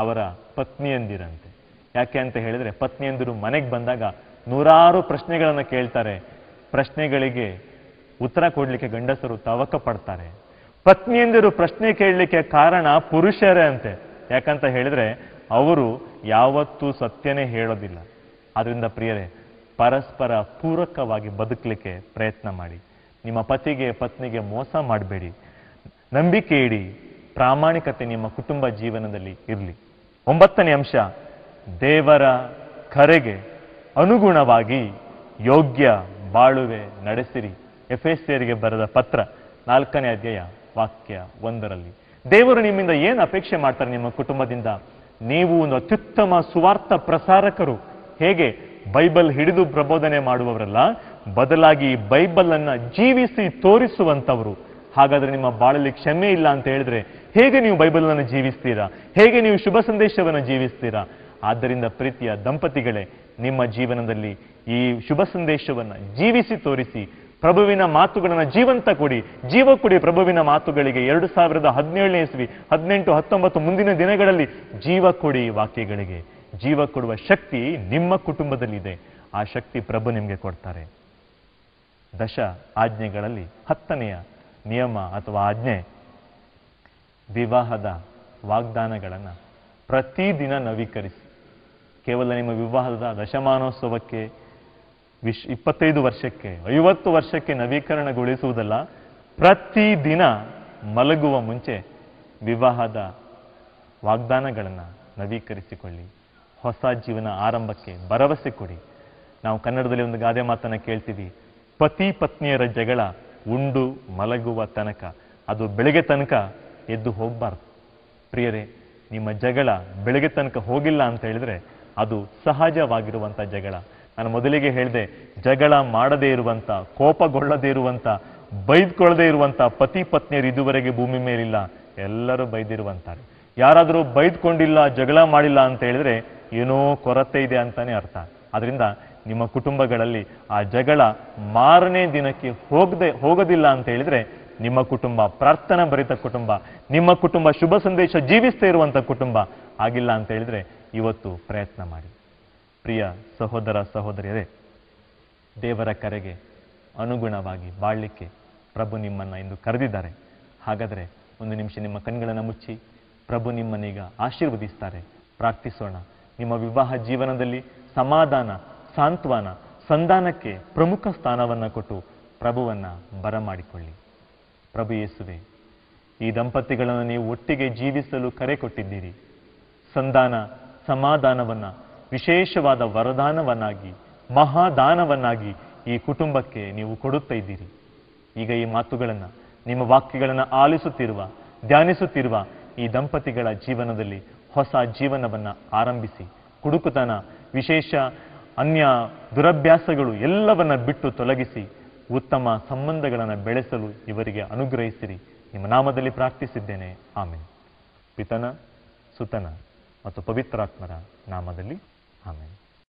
ಅವರ ಪತ್ನಿಯಂದಿರಂತೆ. ಯಾಕೆ ಅಂತ ಹೇಳಿದ್ರೆ ಪತ್ನಿಯಂದಿರು ಮನೆಗೆ ಬಂದಾಗ ನೂರಾರು ಪ್ರಶ್ನೆಗಳನ್ನು ಕೇಳ್ತಾರೆ. ಪ್ರಶ್ನೆಗಳಿಗೆ ಉತ್ತರ ಕೊಡ್ಲಿಕ್ಕೆ ಗಂಡಸರು ತವಕ ಪಡ್ತಾರೆ. ಪತ್ನಿಯಂದಿರು ಪ್ರಶ್ನೆ ಕೇಳಲಿಕ್ಕೆ ಕಾರಣ ಪುರುಷರೇ ಅಂತೆ. ಯಾಕಂತ ಹೇಳಿದ್ರೆ ಅವರು ಯಾವತ್ತೂ ಸತ್ಯನೇ ಹೇಳೋದಿಲ್ಲ. ಆದ್ರಿಂದ ಪ್ರಿಯರೇ, ಪರಸ್ಪರ ಪೂರಕವಾಗಿ ಬದುಕಲಿಕ್ಕೆ ಪ್ರಯತ್ನ ಮಾಡಿ. ನಿಮ್ಮ ಪತಿಗೆ ಪತ್ನಿಗೆ ಮೋಸ ಮಾಡಬೇಡಿ. ನಂಬಿಕೆ ಇಡಿ, ಪ್ರಾಮಾಣಿಕತೆ ನಿಮ್ಮ ಕುಟುಂಬ ಜೀವನದಲ್ಲಿ ಇರಲಿ. 9ನೇ ಅಂಶ, ದೇವರ ಕರೆಗೆ ಅನುಗುಣವಾಗಿ ಯೋಗ್ಯ ಬಾಳುವೆ ನಡೆಸಿರಿ. ಎಫೆಸಿಯರಿಗೆ ಬರೆದ ಪತ್ರ 4ನೇ ಅಧ್ಯಾಯ ವಾಕ್ಯ 1ರಲ್ಲಿ. ದೇವರು ನಿಮ್ಮಿಂದ ಏನು ಅಪೇಕ್ಷೆ ಮಾಡ್ತಾರೆ? ನಿಮ್ಮ ಕುಟುಂಬದಿಂದ ನೀವು ಒಂದು ಅತ್ಯುತ್ತಮ ಸುವಾರ್ಥ ಪ್ರಸಾರಕರು. ಹೇಗೆ? ಬೈಬಲ್ ಹಿಡಿದು ಪ್ರಬೋಧನೆ ಮಾಡುವವರಲ್ಲ, ಬದಲಾಗಿ ಈ ಬೈಬಲ್ ಅನ್ನ ಜೀವಿಸಿ ತೋರಿಸುವಂತವರು. ಹಾಗಾದ್ರೆ ನಿಮ್ಮ ಬಾಳಲ್ಲಿ ಕ್ಷಮೆ ಇಲ್ಲ ಅಂತ ಹೇಳಿದ್ರೆ ಹೇಗೆ ನೀವು ಬೈಬಲ್ ಅನ್ನು ಜೀವಿಸ್ತೀರಾ? ಹೇಗೆ ನೀವು ಶುಭ ಸಂದೇಶವನ್ನು ಜೀವಿಸ್ತೀರಾ? ಆದ್ದರಿಂದ ಪ್ರೀತಿಯ ದಂಪತಿಗಳೇ, ನಿಮ್ಮ ಜೀವನದಲ್ಲಿ ಈ ಶುಭ ಸಂದೇಶವನ್ನ ಜೀವಿಸಿ ತೋರಿಸಿ, ಪ್ರಭುವಿನ ಮಾತುಗಳನ್ನ ಜೀವಂತ ಕೊಡಿ, ಜೀವ ಕೊಡಿ ಪ್ರಭುವಿನ ಮಾತುಗಳಿಗೆ. 2017ನೇ ಇಸ್ವಿ 18, 19 ಮುಂದಿನ ದಿನಗಳಲ್ಲಿ ಜೀವ ಕೊಡಿ ವಾಕ್ಯಗಳಿಗೆ. ಜೀವ ಕೊಡುವ ಶಕ್ತಿ ನಿಮ್ಮ ಕುಟುಂಬದಲ್ಲಿದೆ. ಆ ಶಕ್ತಿ ಪ್ರಭು ನಿಮಗೆ ಕೊಡ್ತಾರೆ. ದಶ ಆಜ್ಞೆಗಳಲ್ಲಿ 10ನೆಯ ನಿಯಮ ಅಥವಾ ಆಜ್ಞೆ, ವಿವಾಹದ ವಾಗ್ದಾನಗಳನ್ನು ಪ್ರತಿದಿನ ನವೀಕರಿಸಿ. ಕೇವಲ ನಿಮ್ಮ ವಿವಾಹದ ದಶಮಾನೋತ್ಸವಕ್ಕೆ 25 ವರ್ಷಕ್ಕೆ 50 ವರ್ಷಕ್ಕೆ ನವೀಕರಣಗೊಳಿಸುವುದಲ್ಲ, ಪ್ರತಿದಿನ ಮಲಗುವ ಮುಂಚೆ ವಿವಾಹದ ವಾಗ್ದಾನಗಳನ್ನು ನವೀಕರಿಸಿಕೊಳ್ಳಿ. ಹೊಸ ಜೀವನ ಆರಂಭಕ್ಕೆ ಭರವಸೆ ಕೊಡಿ. ನಾವು ಕನ್ನಡದಲ್ಲಿ ಒಂದು ಗಾದೆ ಮಾತನ್ನು ಕೇಳ್ತೀವಿ, ಪತಿ ಪತ್ನಿಯರ ಜಗಳ ಉಂಡು ಮಲಗುವ ತನಕ, ಅದು ಬೆಳಗ್ಗೆ ತನಕ ಎದ್ದು ಹೋಗಬಾರ್ದು. ಪ್ರಿಯರೇ, ನಿಮ್ಮ ಜಗಳ ಬೆಳಗ್ಗೆ ತನಕ ಹೋಗಿಲ್ಲ ಅಂತ ಹೇಳಿದ್ರೆ ಅದು ಸಹಜವಾಗಿರುವಂಥ ಜಗಳ. ನಾನು ಮೊದಲಿಗೆ ಹೇಳಿದೆ, ಜಗಳ ಮಾಡದೇ ಇರುವಂಥ, ಕೋಪಗೊಳ್ಳದೇ ಇರುವಂಥ, ಬೈದ್ಕೊಳ್ಳದೇ ಇರುವಂಥ ಪತಿ ಪತ್ನಿಯರು ಇದುವರೆಗೆ ಭೂಮಿ ಮೇಲಿಲ್ಲ. ಎಲ್ಲರೂ ಬೈದಿರುವಂತಾರೆ. ಯಾರಾದರೂ ಬೈದ್ಕೊಂಡಿಲ್ಲ, ಜಗಳ ಮಾಡಿಲ್ಲ ಅಂತ ಹೇಳಿದ್ರೆ ಏನೋ ಕೊರತೆ ಇದೆ ಅಂತಾನೆ ಅರ್ಥ. ಅದರಿಂದ ನಿಮ್ಮ ಕುಟುಂಬಗಳಲ್ಲಿ ಆ ಜಗಳ ಮಾರನೇ ದಿನಕ್ಕೆ ಹೋಗೋದಿಲ್ಲ ಅಂತ ಹೇಳಿದ್ರೆ ನಿಮ್ಮ ಕುಟುಂಬ ಪ್ರಾರ್ಥನಾ ಭರಿತ ಕುಟುಂಬ, ನಿಮ್ಮ ಕುಟುಂಬ ಶುಭ ಸಂದೇಶ ಜೀವಿಸ್ತಾ ಇರುವಂಥ ಕುಟುಂಬ ಆಗಿಲ್ಲ ಅಂತ ಹೇಳಿದ್ರೆ ಇವತ್ತು ಪ್ರಯತ್ನ ಮಾಡಿ. ಪ್ರಿಯ ಸಹೋದರ ಸಹೋದರಿಯರೇ, ದೇವರ ಕರೆಗೆ ಅನುಗುಣವಾಗಿ ಬಾಳಲಿಕ್ಕೆ ಪ್ರಭು ನಿಮ್ಮನ್ನ ಇಂದು ಕರೆದಿದ್ದಾರೆ. ಹಾಗಾದರೆ ಒಂದು ನಿಮಿಷ ನಿಮ್ಮ ಕಣ್ಗಳನ್ನು ಮುಚ್ಚಿ ಪ್ರಭು ನಿಮ್ಮನ್ನೀಗ ಆಶೀರ್ವದಿಸ್ತಾರೆ. ಪ್ರಾರ್ಥಿಸೋಣ. ನಿಮ್ಮ ವಿವಾಹ ಜೀವನದಲ್ಲಿ ಸಮಾಧಾನ, ಸಾಂತ್ವನ, ಸಂಧಾನಕ್ಕೆ ಪ್ರಮುಖ ಸ್ಥಾನವನ್ನು ಕೊಟ್ಟು ಪ್ರಭುವನ್ನ ಬರಮಾಡಿಕೊಳ್ಳಿ. ಪ್ರಭು ಯೇಸುವೆ, ಈ ದಂಪತಿಗಳನ್ನು ನೀವು ಒಟ್ಟಿಗೆ ಜೀವಿಸಲು ಕರೆ ಕೊಟ್ಟಿದ್ದೀರಿ. ಸಂಧಾನ, ಸಮಾಧಾನವನ್ನ ವಿಶೇಷವಾದ ವರದಾನವನ್ನಾಗಿ, ಮಹಾದಾನವನ್ನಾಗಿ ಈ ಕುಟುಂಬಕ್ಕೆ ನೀವು ಕೊಡುತ್ತಾ ಇದ್ದೀರಿ. ಈಗ ಈ ಮಾತುಗಳನ್ನು, ನಿಮ್ಮ ವಾಕ್ಯಗಳನ್ನು ಆಲಿಸುತ್ತಿರುವ, ಧ್ಯಾನಿಸುತ್ತಿರುವ ಈ ದಂಪತಿಗಳ ಜೀವನದಲ್ಲಿ ಹೊಸ ಜೀವನವನ್ನು ಆರಂಭಿಸಿ, ಕುಡುಕುತನ, ವಿಶೇಷ ಅನ್ಯ ದುರಭ್ಯಾಸಗಳು ಎಲ್ಲವನ್ನ ಬಿಟ್ಟು ತೊಲಗಿಸಿ ಉತ್ತಮ ಸಂಬಂಧಗಳನ್ನು ಬೆಳೆಸಲು ಇವರಿಗೆ ಅನುಗ್ರಹಿಸಿರಿ. ನಿಮ್ಮ ನಾಮದಲ್ಲಿ ಪ್ರಾರ್ಥಿಸಿದ್ದೇನೆ, ಆಮೆನ್. ಪಿತನ, ಸುತನ ಮತ್ತು ಪವಿತ್ರಾತ್ಮರ ನಾಮದಲ್ಲಿ ಆಮೆನ್.